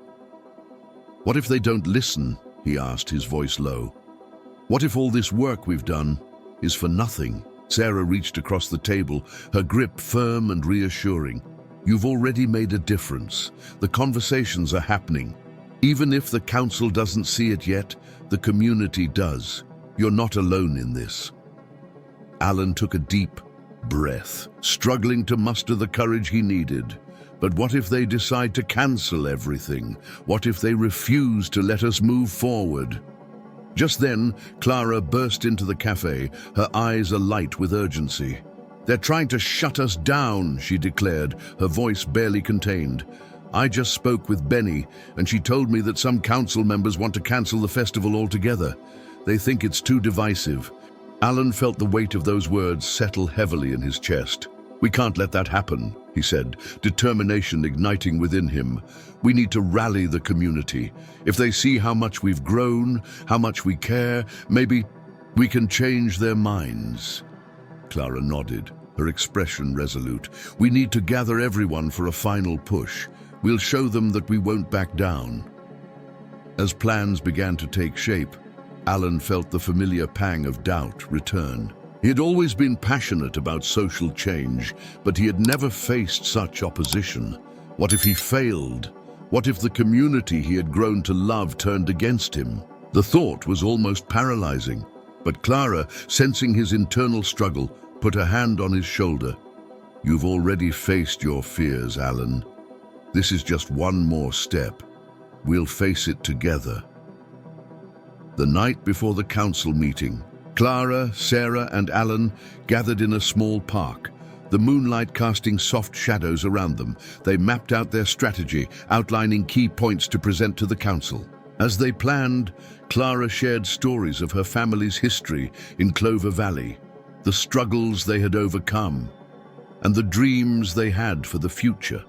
"What if they don't listen?" he asked, his voice low. "What if all this work we've done is for nothing?" Sarah reached across the table, her grip firm and reassuring. "You've already made a difference. The conversations are happening. Even if the council doesn't see it yet, the community does. You're not alone in this." Alan took a deep breath, struggling to muster the courage he needed. But what if they decide to cancel everything? What if they refuse to let us move forward? Just then, Clara burst into the cafe, her eyes alight with urgency. "They're trying to shut us down," she declared, her voice barely contained. "I just spoke with Benny, and she told me that some council members want to cancel the festival altogether. They think it's too divisive." Alan felt the weight of those words settle heavily in his chest. "We can't let that happen," he said, determination igniting within him. "We need to rally the community. If they see how much we've grown, how much we care, maybe we can change their minds." Clara nodded, her expression resolute. "We need to gather everyone for a final push. We'll show them that we won't back down." As plans began to take shape, Alan felt the familiar pang of doubt return. He had always been passionate about social change, but he had never faced such opposition. What if he failed? What if the community he had grown to love turned against him? The thought was almost paralyzing, but Clara, sensing his internal struggle, put a hand on his shoulder. "You've already faced your fears, Alan. This is just one more step. We'll face it together." The night before the council meeting, Clara, Sarah, and Alan gathered in a small park, the moonlight casting soft shadows around them. They mapped out their strategy, outlining key points to present to the council. As they planned, Clara shared stories of her family's history in Clover Valley, the struggles they had overcome, and the dreams they had for the future.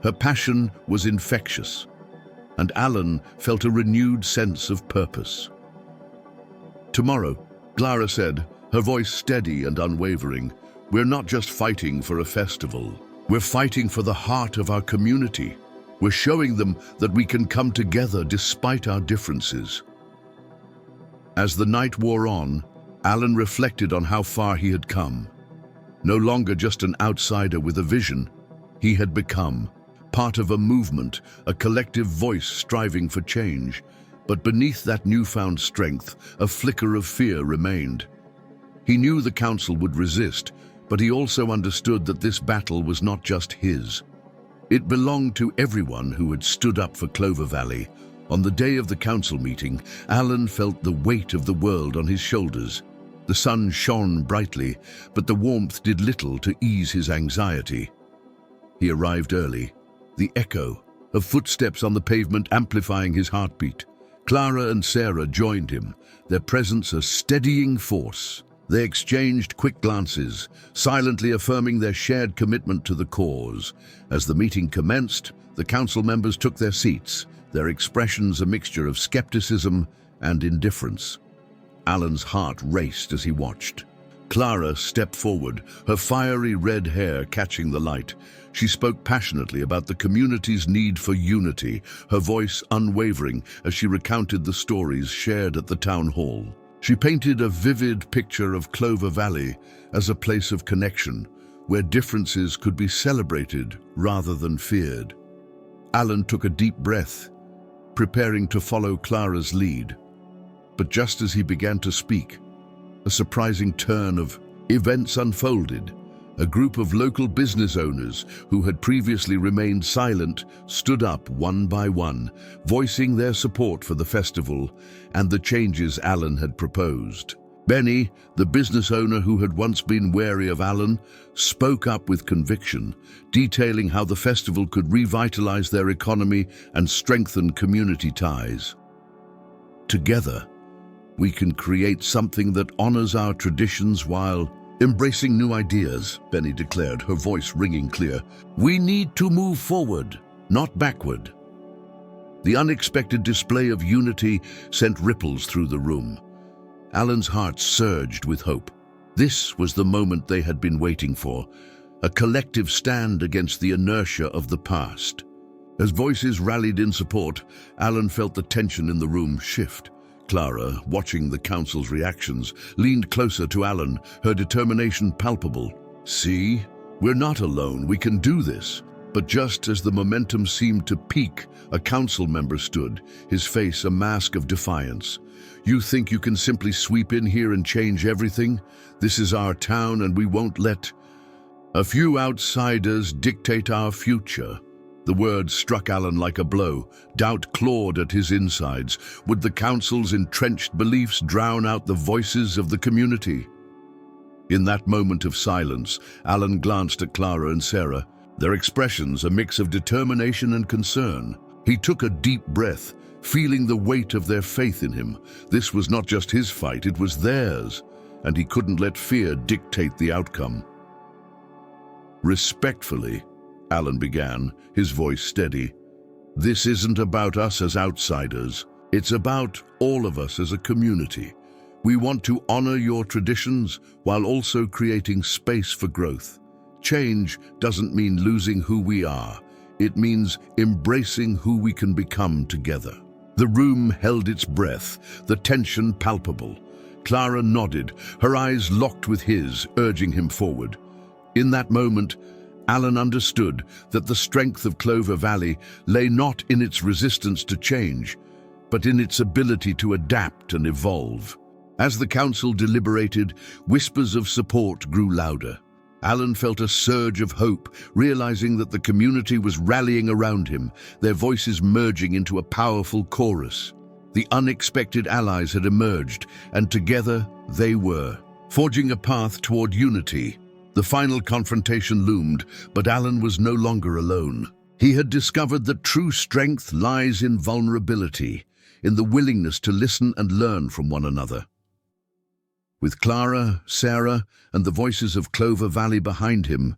Her passion was infectious, and Alan felt a renewed sense of purpose. "Tomorrow," Clara said, her voice steady and unwavering, "we're not just fighting for a festival. We're fighting for the heart of our community. We're showing them that we can come together despite our differences." As the night wore on, Alan reflected on how far he had come. No longer just an outsider with a vision, he had become part of a movement, a collective voice striving for change. But beneath that newfound strength, a flicker of fear remained. He knew the council would resist, but he also understood that this battle was not just his. It belonged to everyone who had stood up for Clover Valley. On the day of the council meeting, Alan felt the weight of the world on his shoulders. The sun shone brightly, but the warmth did little to ease his anxiety. He arrived early, the echo of footsteps on the pavement amplifying his heartbeat. Clara and Sarah joined him, their presence a steadying force. They exchanged quick glances, silently affirming their shared commitment to the cause. As the meeting commenced, the council members took their seats, their expressions a mixture of skepticism and indifference. Alan's heart raced as he watched. Clara stepped forward, her fiery red hair catching the light. She spoke passionately about the community's need for unity, her voice unwavering as she recounted the stories shared at the town hall. She painted a vivid picture of Clover Valley as a place of connection, where differences could be celebrated rather than feared. Alan took a deep breath, preparing to follow Clara's lead. But just as he began to speak, a surprising turn of events unfolded. A group of local business owners who had previously remained silent stood up one by one, voicing their support for the festival and the changes Alan had proposed. Benny, the business owner who had once been wary of Alan, spoke up with conviction, detailing how the festival could revitalize their economy and strengthen community ties. "Together, we can create something that honors our traditions while embracing new ideas," Benny declared, her voice ringing clear. "We need to move forward, not backward." The unexpected display of unity sent ripples through the room. Alan's heart surged with hope. This was the moment they had been waiting for, a collective stand against the inertia of the past. As voices rallied in support, Alan felt the tension in the room shift. Clara, watching the council's reactions, leaned closer to Alan, her determination palpable. "See, we're not alone, we can do this." But just as the momentum seemed to peak, a council member stood, his face a mask of defiance. "You think you can simply sweep in here and change everything? This is our town and we won't let a few outsiders dictate our future." The words struck Alan like a blow. Doubt clawed at his insides. Would the council's entrenched beliefs drown out the voices of the community? In that moment of silence, Alan glanced at Clara and Sarah, their expressions a mix of determination and concern. He took a deep breath, feeling the weight of their faith in him. This was not just his fight, it was theirs, and he couldn't let fear dictate the outcome. "Respectfully," Alan began, his voice steady, "this isn't about us as outsiders. It's about all of us as a community. We want to honor your traditions while also creating space for growth. Change doesn't mean losing who we are. It means embracing who we can become together." The room held its breath, the tension palpable. Clara nodded, her eyes locked with his, urging him forward. In that moment, Alan understood that the strength of Clover Valley lay not in its resistance to change, but in its ability to adapt and evolve. As the council deliberated, whispers of support grew louder. Alan felt a surge of hope, realizing that the community was rallying around him, their voices merging into a powerful chorus. The unexpected allies had emerged, and together they were, forging a path toward unity. The final confrontation loomed, but Alan was no longer alone. He had discovered that true strength lies in vulnerability, in the willingness to listen and learn from one another. With Clara, Sarah, and the voices of Clover Valley behind him,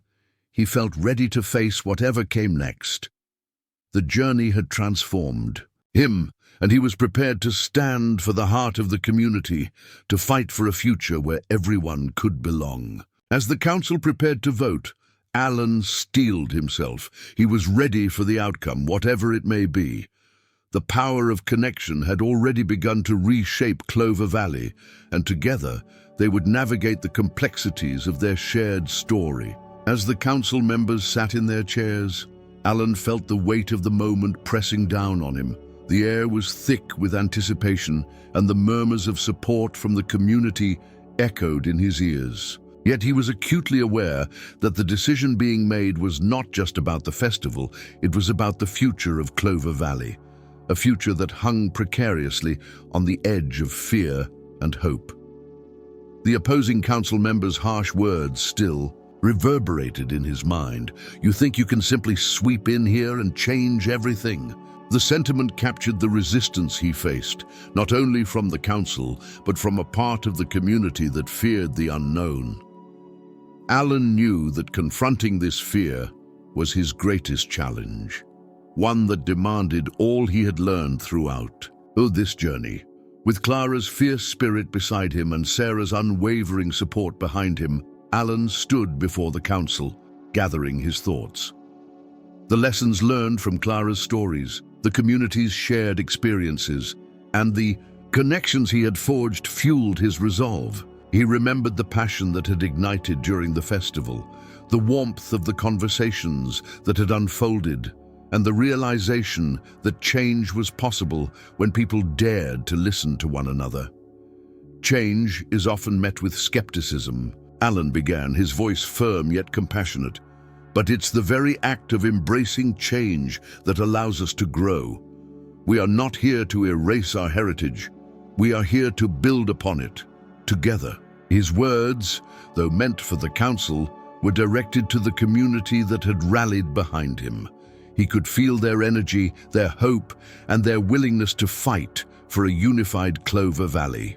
he felt ready to face whatever came next. The journey had transformed him, and he was prepared to stand for the heart of the community, to fight for a future where everyone could belong. As the council prepared to vote, Alan steeled himself. He was ready for the outcome, whatever it may be. The power of connection had already begun to reshape Clover Valley, and together they would navigate the complexities of their shared story. As the council members sat in their chairs, Alan felt the weight of the moment pressing down on him. The air was thick with anticipation, and the murmurs of support from the community echoed in his ears. Yet he was acutely aware that the decision being made was not just about the festival, it was about the future of Clover Valley. A future that hung precariously on the edge of fear and hope. The opposing council members' harsh words still reverberated in his mind. "You think you can simply sweep in here and change everything?" The sentiment captured the resistance he faced, not only from the council, but from a part of the community that feared the unknown. Alan knew that confronting this fear was his greatest challenge. One that demanded all he had learned throughout this journey. With Clara's fierce spirit beside him and Sarah's unwavering support behind him, Alan stood before the council, gathering his thoughts. The lessons learned from Clara's stories, the community's shared experiences, and the connections he had forged fueled his resolve. He remembered the passion that had ignited during the festival, the warmth of the conversations that had unfolded, and the realization that change was possible when people dared to listen to one another. Change is often met with skepticism, Alan began, his voice firm yet compassionate. But it's the very act of embracing change that allows us to grow. We are not here to erase our heritage. We are here to build upon it, together. His words, though meant for the council, were directed to the community that had rallied behind him. He could feel their energy, their hope, and their willingness to fight for a unified Clover Valley.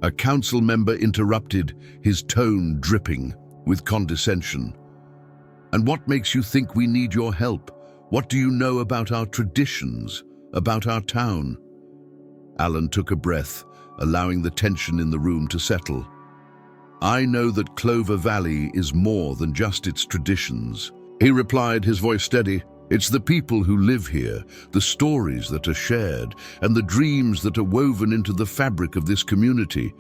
A council member interrupted, his tone dripping with condescension. "And what makes you think we need your help? What do you know about our traditions, about our town?" Alan took a breath, allowing the tension in the room to settle. "I know that Clover Valley is more than just its traditions," he replied, his voice steady. "It's the people who live here, the stories that are shared, and the dreams that are woven into the fabric of this community.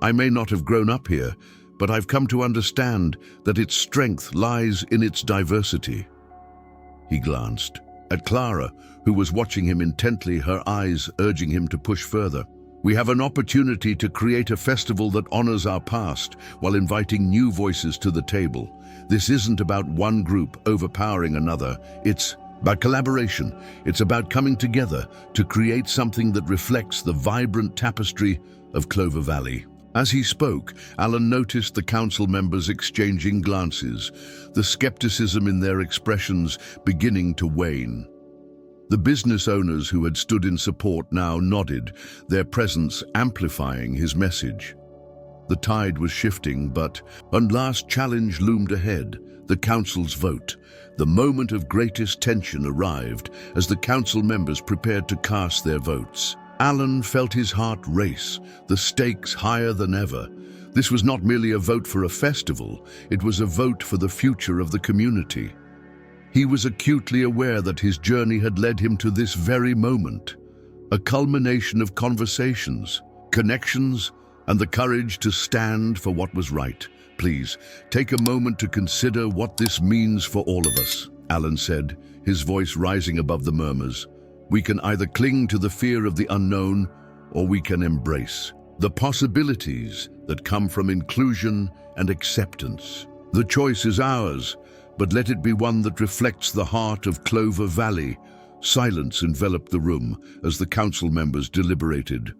I may not have grown up here, but I've come to understand that its strength lies in its diversity." He glanced at Clara, who was watching him intently, her eyes urging him to push further. "We have an opportunity to create a festival that honors our past while inviting new voices to the table. This isn't about one group overpowering another. It's about collaboration. It's about coming together to create something that reflects the vibrant tapestry of Clover Valley." As he spoke, Alan noticed the council members exchanging glances, the skepticism in their expressions beginning to wane. The business owners who had stood in support now nodded, their presence amplifying his message. The tide was shifting, but a last challenge loomed ahead, the council's vote. The moment of greatest tension arrived as the council members prepared to cast their votes. Alan felt his heart race, the stakes higher than ever. This was not merely a vote for a festival, it was a vote for the future of the community. He was acutely aware that his journey had led him to this very moment. a culmination of conversations, connections, and the courage to stand for what was right. Please, take a moment to consider what this means for all of us, Alan said, his voice rising above the murmurs. We can either cling to the fear of the unknown, or we can embrace the possibilities that come from inclusion and acceptance. The choice is ours, but let it be one that reflects the heart of Clover Valley. Silence enveloped the room as the council members deliberated.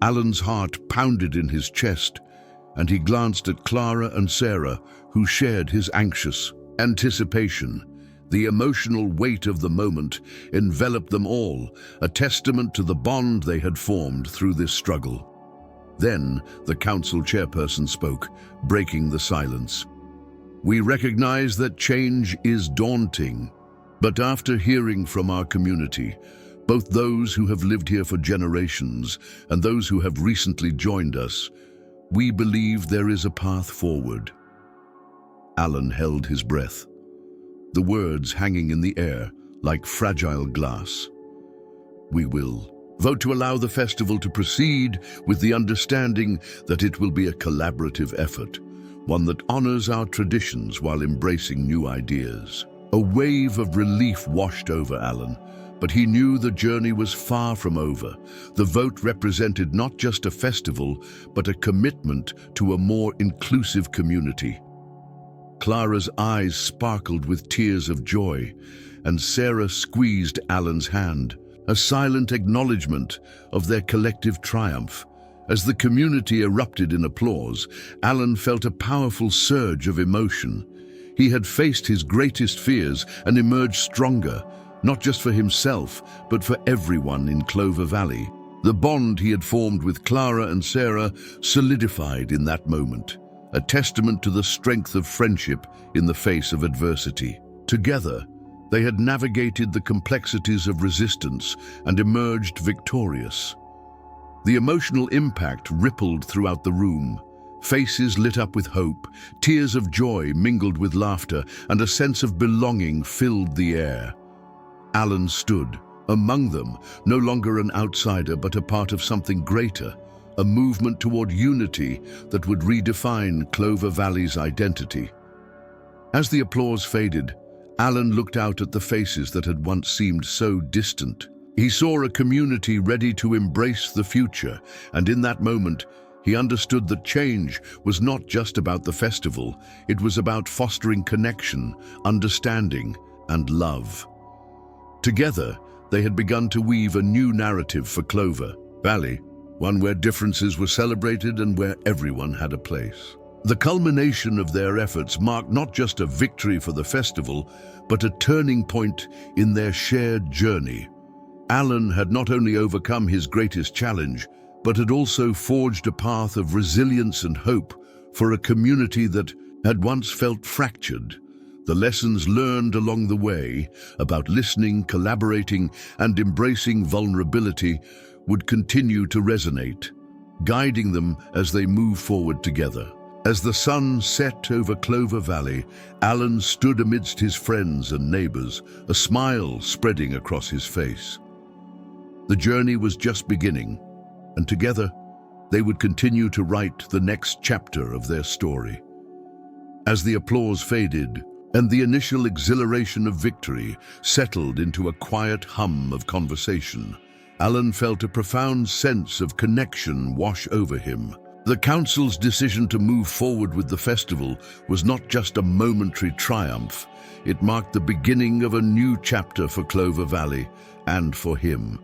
Alan's heart pounded in his chest, and he glanced at Clara and Sarah, who shared his anxious anticipation. The emotional weight of the moment enveloped them all, a testament to the bond they had formed through this struggle. Then the council chairperson spoke, breaking the silence. We recognize that change is daunting, but after hearing from our community, both those who have lived here for generations and those who have recently joined us, we believe there is a path forward. Alan held his breath, the words hanging in the air like fragile glass. We will vote to allow the festival to proceed with the understanding that it will be a collaborative effort, one that honors our traditions while embracing new ideas. A wave of relief washed over Alan, but he knew the journey was far from over. The vote represented not just a festival, but a commitment to a more inclusive community. Clara's eyes sparkled with tears of joy, and Sarah squeezed Alan's hand, a silent acknowledgement of their collective triumph. As the community erupted in applause, Alan felt a powerful surge of emotion. He had faced his greatest fears and emerged stronger, not just for himself, but for everyone in Clover Valley. The bond he had formed with Clara and Sarah solidified in that moment, a testament to the strength of friendship in the face of adversity. Together, they had navigated the complexities of resistance and emerged victorious. The emotional impact rippled throughout the room. Faces lit up with hope, tears of joy mingled with laughter, and a sense of belonging filled the air. Alan stood among them, no longer an outsider but a part of something greater, a movement toward unity that would redefine Clover Valley's identity. As the applause faded, Alan looked out at the faces that had once seemed so distant. He saw a community ready to embrace the future, and in that moment, he understood that change was not just about the festival, it was about fostering connection, understanding, and love. Together, they had begun to weave a new narrative for Clover Valley, one where differences were celebrated and where everyone had a place. The culmination of their efforts marked not just a victory for the festival, but a turning point in their shared journey. Alan had not only overcome his greatest challenge, but had also forged a path of resilience and hope for a community that had once felt fractured. The lessons learned along the way about listening, collaborating, and embracing vulnerability would continue to resonate, guiding them as they move forward together. As the sun set over Clover Valley, Alan stood amidst his friends and neighbors, a smile spreading across his face. The journey was just beginning, and together they would continue to write the next chapter of their story. As the applause faded, and the initial exhilaration of victory settled into a quiet hum of conversation, Alan felt a profound sense of connection wash over him. The council's decision to move forward with the festival was not just a momentary triumph, it marked the beginning of a new chapter for Clover Valley and for him.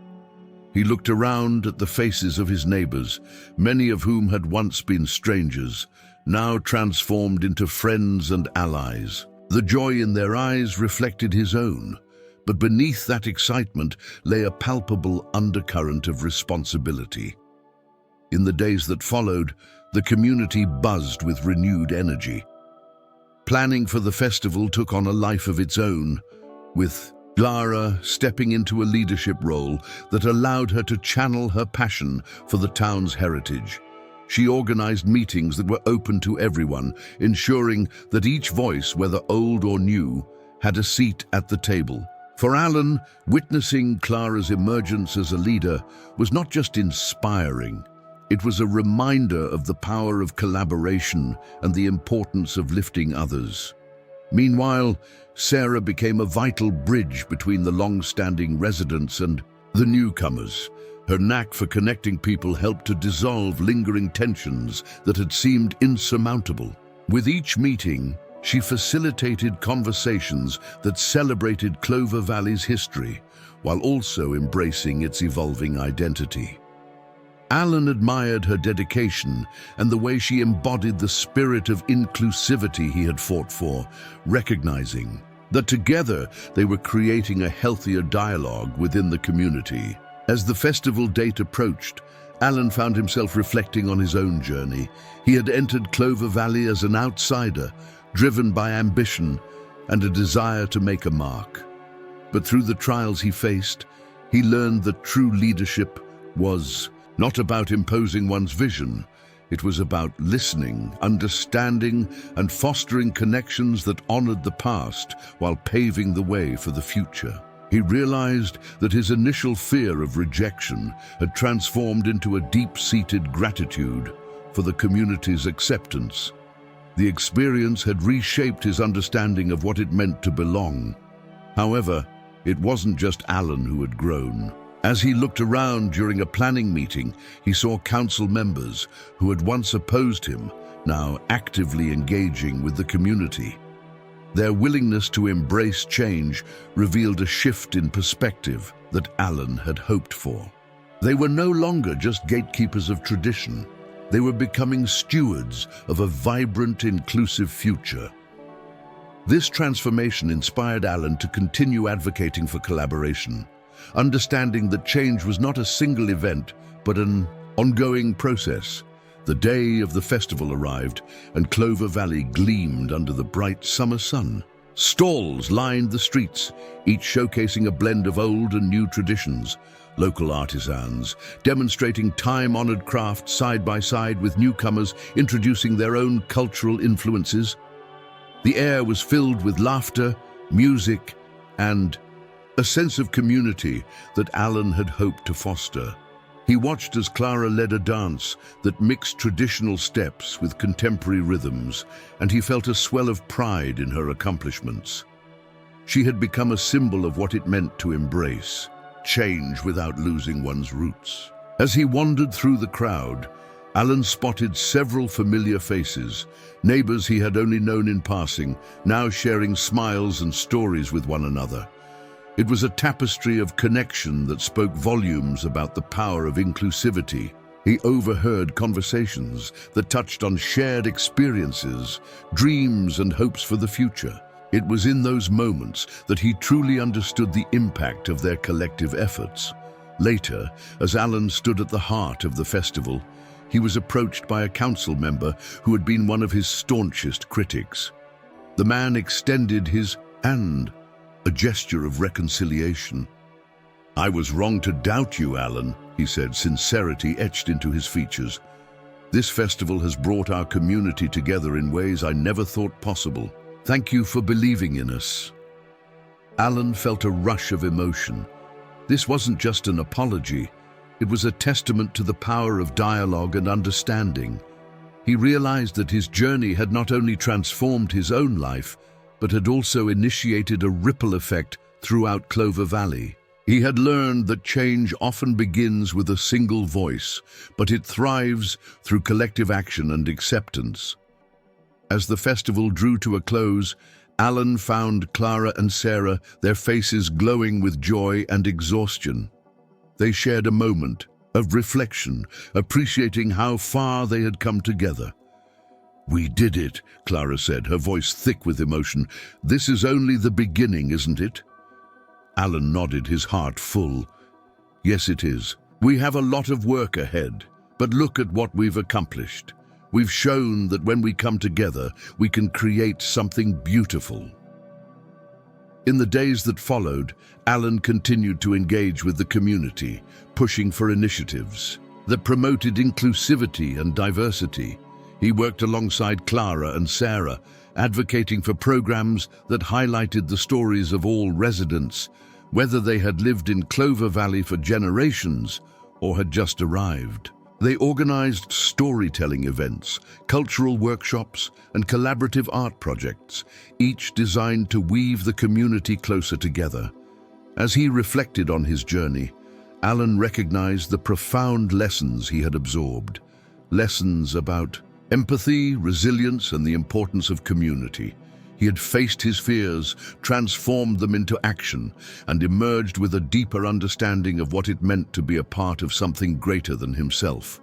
He looked around at the faces of his neighbors, many of whom had once been strangers, now transformed into friends and allies. The joy in their eyes reflected his own, but beneath that excitement lay a palpable undercurrent of responsibility. In the days that followed, the community buzzed with renewed energy. Planning for the festival took on a life of its own, with Clara stepping into a leadership role that allowed her to channel her passion for the town's heritage. She organized meetings that were open to everyone, ensuring that each voice, whether old or new, had a seat at the table. For Alan, witnessing Clara's emergence as a leader was not just inspiring, it was a reminder of the power of collaboration and the importance of lifting others. Meanwhile, Sarah became a vital bridge between the long-standing residents and the newcomers. Her knack for connecting people helped to dissolve lingering tensions that had seemed insurmountable. With each meeting, she facilitated conversations that celebrated Clover Valley's history, while also embracing its evolving identity. Alan admired her dedication and the way she embodied the spirit of inclusivity he had fought for, recognizing that together they were creating a healthier dialogue within the community. As the festival date approached, Alan found himself reflecting on his own journey. He had entered Clover Valley as an outsider, driven by ambition and a desire to make a mark. But through the trials he faced, he learned that true leadership was not about imposing one's vision. It was about listening, understanding, and fostering connections that honored the past while paving the way for the future. He realized that his initial fear of rejection had transformed into a deep-seated gratitude for the community's acceptance. The experience had reshaped his understanding of what it meant to belong. However, it wasn't just Alan who had grown. As he looked around during a planning meeting, he saw council members who had once opposed him, now actively engaging with the community. Their willingness to embrace change revealed a shift in perspective that Alan had hoped for. They were no longer just gatekeepers of tradition. They were becoming stewards of a vibrant, inclusive future. This transformation inspired Alan to continue advocating for collaboration, understanding that change was not a single event, but an ongoing process. The day of the festival arrived, and Clover Valley gleamed under the bright summer sun. Stalls lined the streets, each showcasing a blend of old and new traditions. Local artisans, demonstrating time-honored crafts side by side with newcomers introducing their own cultural influences. The air was filled with laughter, music, and a sense of community that Alan had hoped to foster. He watched as Clara led a dance that mixed traditional steps with contemporary rhythms, and he felt a swell of pride in her accomplishments. She had become a symbol of what it meant to embrace change without losing one's roots. As he wandered through the crowd, Alan spotted several familiar faces, neighbors he had only known in passing, now sharing smiles and stories with one another. It was a tapestry of connection that spoke volumes about the power of inclusivity. He overheard conversations that touched on shared experiences, dreams, and hopes for the future. It was in those moments that he truly understood the impact of their collective efforts. Later, as Alan stood at the heart of the festival, he was approached by a council member who had been one of his staunchest critics. The man extended his hand, a gesture of reconciliation. "I was wrong to doubt you, Alan," he said, sincerity etched into his features. "This festival has brought our community together in ways I never thought possible. Thank you for believing in us." Alan felt a rush of emotion. This wasn't just an apology. It was a testament to the power of dialogue and understanding. He realized that his journey had not only transformed his own life, but had also initiated a ripple effect throughout Clover Valley. He had learned that change often begins with a single voice, but it thrives through collective action and acceptance. As the festival drew to a close, Alan found Clara and Sarah, their faces glowing with joy and exhaustion. They shared a moment of reflection, appreciating how far they had come together. "We did it," Clara said, her voice thick with emotion. "This is only the beginning, isn't it?" Alan nodded, his heart full. "Yes, it is. We have a lot of work ahead, but look at what we've accomplished. We've shown that when we come together, we can create something beautiful." In the days that followed, Alan continued to engage with the community, pushing for initiatives that promoted inclusivity and diversity. He worked alongside Clara and Sarah, advocating for programs that highlighted the stories of all residents, whether they had lived in Clover Valley for generations or had just arrived. They organized storytelling events, cultural workshops, and collaborative art projects, each designed to weave the community closer together. As he reflected on his journey, Alan recognized the profound lessons he had absorbed. Lessons about empathy, resilience, and the importance of community. He had faced his fears, transformed them into action, and emerged with a deeper understanding of what it meant to be a part of something greater than himself.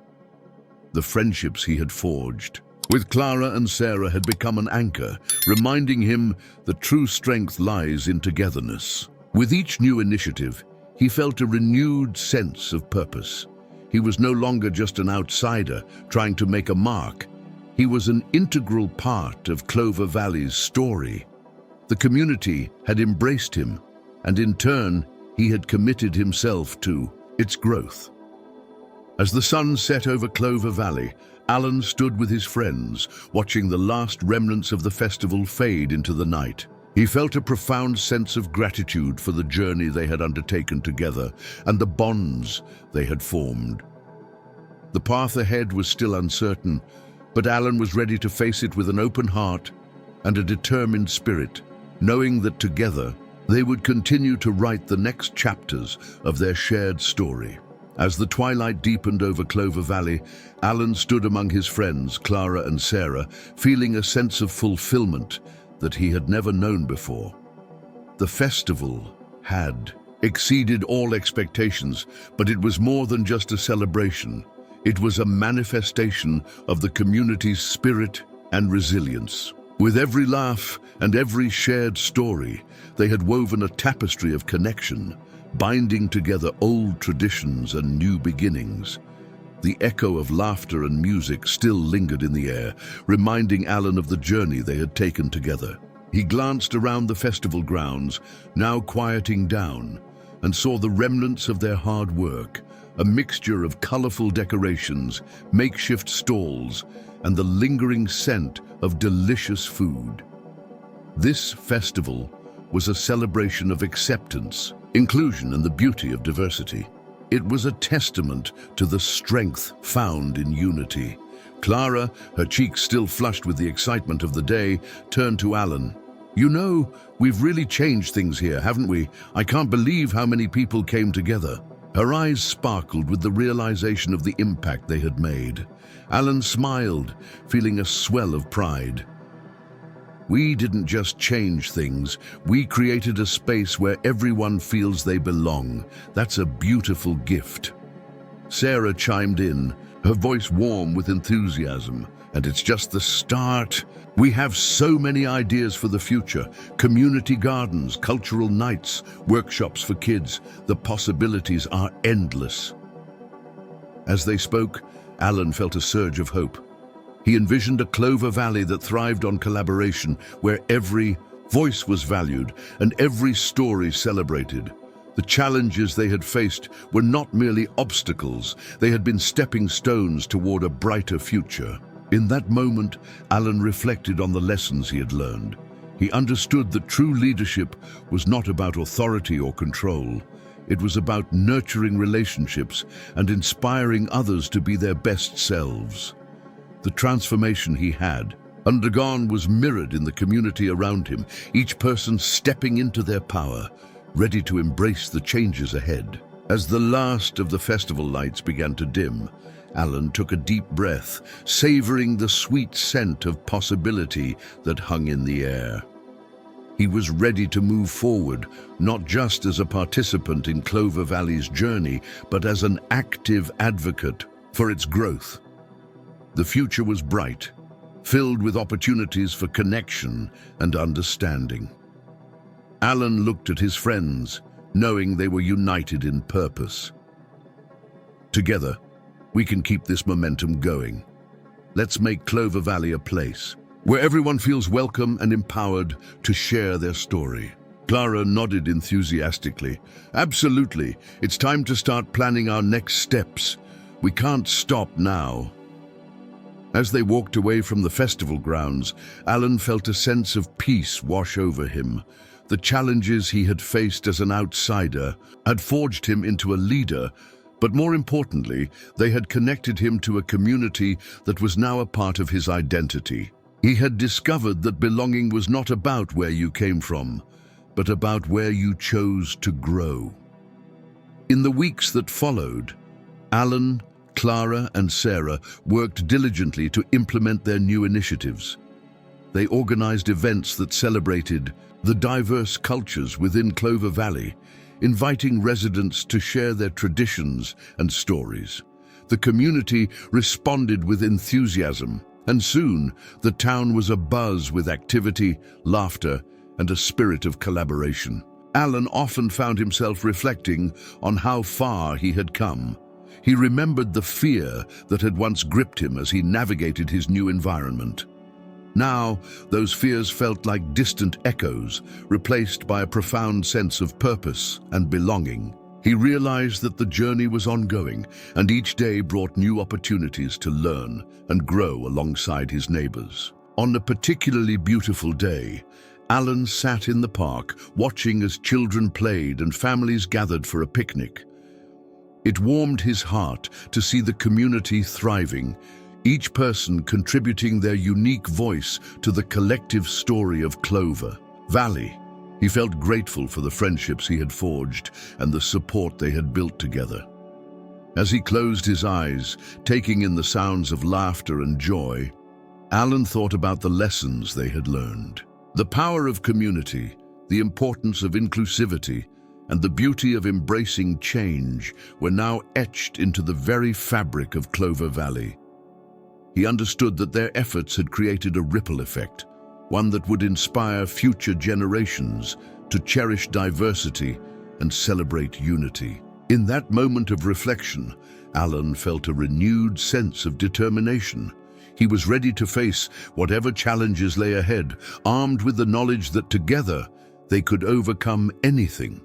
The friendships he had forged with Clara and Sarah had become an anchor, reminding him that true strength lies in togetherness. With each new initiative, he felt a renewed sense of purpose. He was no longer just an outsider trying to make a mark. He was an integral part of Clover Valley's story. The community had embraced him, and in turn, he had committed himself to its growth. As the sun set over Clover Valley, Alan stood with his friends, watching the last remnants of the festival fade into the night. He felt a profound sense of gratitude for the journey they had undertaken together and the bonds they had formed. The path ahead was still uncertain, but Alan was ready to face it with an open heart and a determined spirit, knowing that together they would continue to write the next chapters of their shared story. As the twilight deepened over Clover Valley, Alan stood among his friends, Clara and Sarah, feeling a sense of fulfillment that he had never known before. The festival had exceeded all expectations, but it was more than just a celebration. It was a manifestation of the community's spirit and resilience. With every laugh and every shared story, they had woven a tapestry of connection, binding together old traditions and new beginnings. The echo of laughter and music still lingered in the air, reminding Alan of the journey they had taken together. He glanced around the festival grounds, now quieting down, and saw the remnants of their hard work, a mixture of colorful decorations, makeshift stalls, and the lingering scent of delicious food. This festival was a celebration of acceptance, inclusion, and the beauty of diversity. It was a testament to the strength found in unity. Clara, her cheeks still flushed with the excitement of the day, turned to Alan. "You know, we've really changed things here, haven't we? I can't believe how many people came together." Her eyes sparkled with the realization of the impact they had made. Alan smiled, feeling a swell of pride. "We didn't just change things, we created a space where everyone feels they belong. That's a beautiful gift." Sarah chimed in, her voice warm with enthusiasm. "And it's just the start. We have so many ideas for the future. Community gardens, cultural nights, workshops for kids. The possibilities are endless." As they spoke, Alan felt a surge of hope. He envisioned a Clover Valley that thrived on collaboration, where every voice was valued and every story celebrated. The challenges they had faced were not merely obstacles, they had been stepping stones toward a brighter future. In that moment, Alan reflected on the lessons he had learned. He understood that true leadership was not about authority or control. It was about nurturing relationships and inspiring others to be their best selves. The transformation he had undergone was mirrored in the community around him, each person stepping into their power, ready to embrace the changes ahead. As the last of the festival lights began to dim, Alan took a deep breath, savoring the sweet scent of possibility that hung in the air. He was ready to move forward, not just as a participant in Clover Valley's journey, but as an active advocate for its growth. The future was bright, filled with opportunities for connection and understanding. Alan looked at his friends, knowing they were united in purpose. Together, we can keep this momentum going. Let's make Clover Valley a place where everyone feels welcome and empowered to share their story. Clara nodded enthusiastically. "Absolutely. It's time to start planning our next steps. We can't stop now." As they walked away from the festival grounds, Alan felt a sense of peace wash over him. The challenges he had faced as an outsider had forged him into a leader, but more importantly, they had connected him to a community that was now a part of his identity. He had discovered that belonging was not about where you came from, but about where you chose to grow. In the weeks that followed, Alan, Clara, and Sarah worked diligently to implement their new initiatives. They organized events that celebrated the diverse cultures within Clover Valley, inviting residents to share their traditions and stories. The community responded with enthusiasm, and soon the town was abuzz with activity, laughter, and a spirit of collaboration. Alan often found himself reflecting on how far he had come. He remembered the fear that had once gripped him as he navigated his new environment. Now, those fears felt like distant echoes, replaced by a profound sense of purpose and belonging. He realized that the journey was ongoing, and each day brought new opportunities to learn and grow alongside his neighbors. On a particularly beautiful day, Alan sat in the park, watching as children played and families gathered for a picnic. It warmed his heart to see the community thriving, each person contributing their unique voice to the collective story of Clover Valley. He felt grateful for the friendships he had forged and the support they had built together. As he closed his eyes, taking in the sounds of laughter and joy, Alan thought about the lessons they had learned. The power of community, the importance of inclusivity, and the beauty of embracing change were now etched into the very fabric of Clover Valley. He understood that their efforts had created a ripple effect, one that would inspire future generations to cherish diversity and celebrate unity. In that moment of reflection, Alan felt a renewed sense of determination. He was ready to face whatever challenges lay ahead, armed with the knowledge that together they could overcome anything.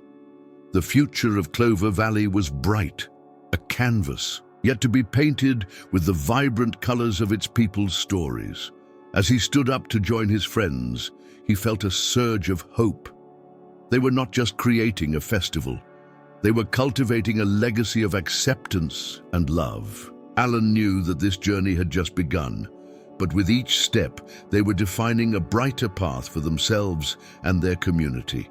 The future of Clover Valley was bright, a canvas, yet to be painted with the vibrant colors of its people's stories. As he stood up to join his friends, he felt a surge of hope. They were not just creating a festival, they were cultivating a legacy of acceptance and love. Alan knew that this journey had just begun, but with each step, they were defining a brighter path for themselves and their community.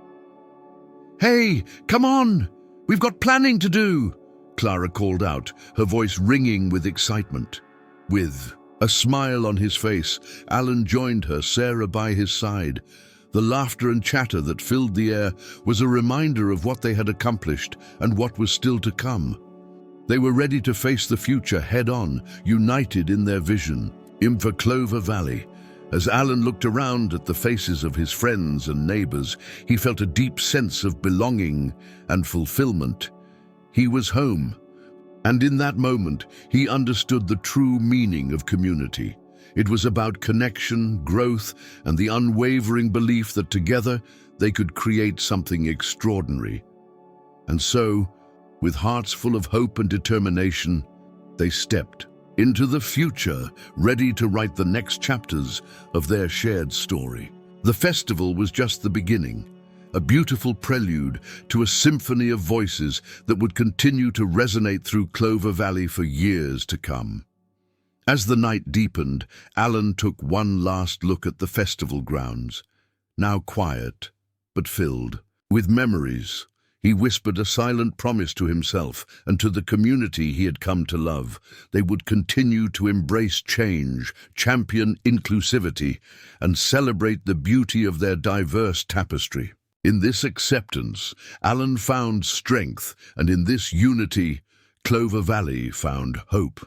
"Hey, come on! We've got planning to do!" Clara called out, her voice ringing with excitement. With a smile on his face, Alan joined her, Sarah by his side. The laughter and chatter that filled the air was a reminder of what they had accomplished and what was still to come. They were ready to face the future head-on, united in their vision. For Clover Valley. As Alan looked around at the faces of his friends and neighbors, he felt a deep sense of belonging and fulfillment. He was home, and in that moment, he understood the true meaning of community. It was about connection, growth, and the unwavering belief that together they could create something extraordinary. And so, with hearts full of hope and determination, they stepped into the future, ready to write the next chapters of their shared story. The festival was just the beginning, a beautiful prelude to a symphony of voices that would continue to resonate through Clover Valley for years to come. As the night deepened, Alan took one last look at the festival grounds, now quiet but filled with memories. He whispered a silent promise to himself and to the community he had come to love. They would continue to embrace change, champion inclusivity, and celebrate the beauty of their diverse tapestry. In this acceptance, Alan found strength, and in this unity, Clover Valley found hope.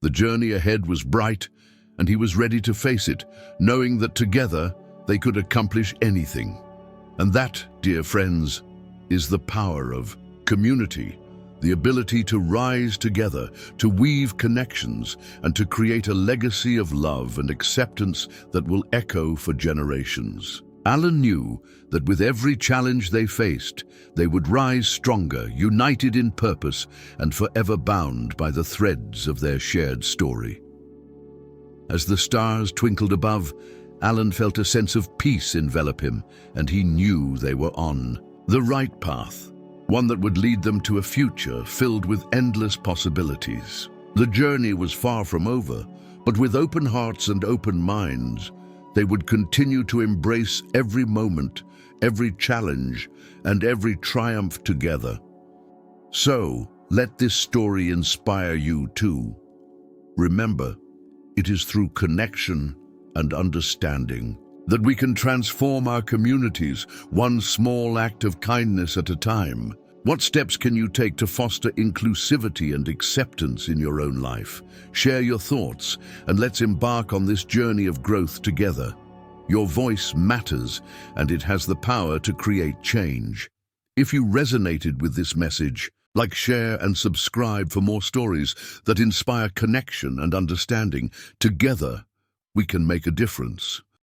The journey ahead was bright, and he was ready to face it, knowing that together they could accomplish anything. And that, dear friends, is the power of community, the ability to rise together, to weave connections, and to create a legacy of love and acceptance that will echo for generations. Alan knew that with every challenge they faced, they would rise stronger, united in purpose, and forever bound by the threads of their shared story. As the stars twinkled above, Alan felt a sense of peace envelop him, and he knew they were on the right path, one that would lead them to a future filled with endless possibilities. The journey was far from over, but with open hearts and open minds, they would continue to embrace every moment, every challenge, and every triumph together. So, let this story inspire you too. Remember, it is through connection and understanding that we can transform our communities, one small act of kindness at a time. What steps can you take to foster inclusivity and acceptance in your own life? Share your thoughts, and let's embark on this journey of growth together. Your voice matters, and it has the power to create change. If you resonated with this message, like, share, and subscribe for more stories that inspire connection and understanding. Together, we can make a difference.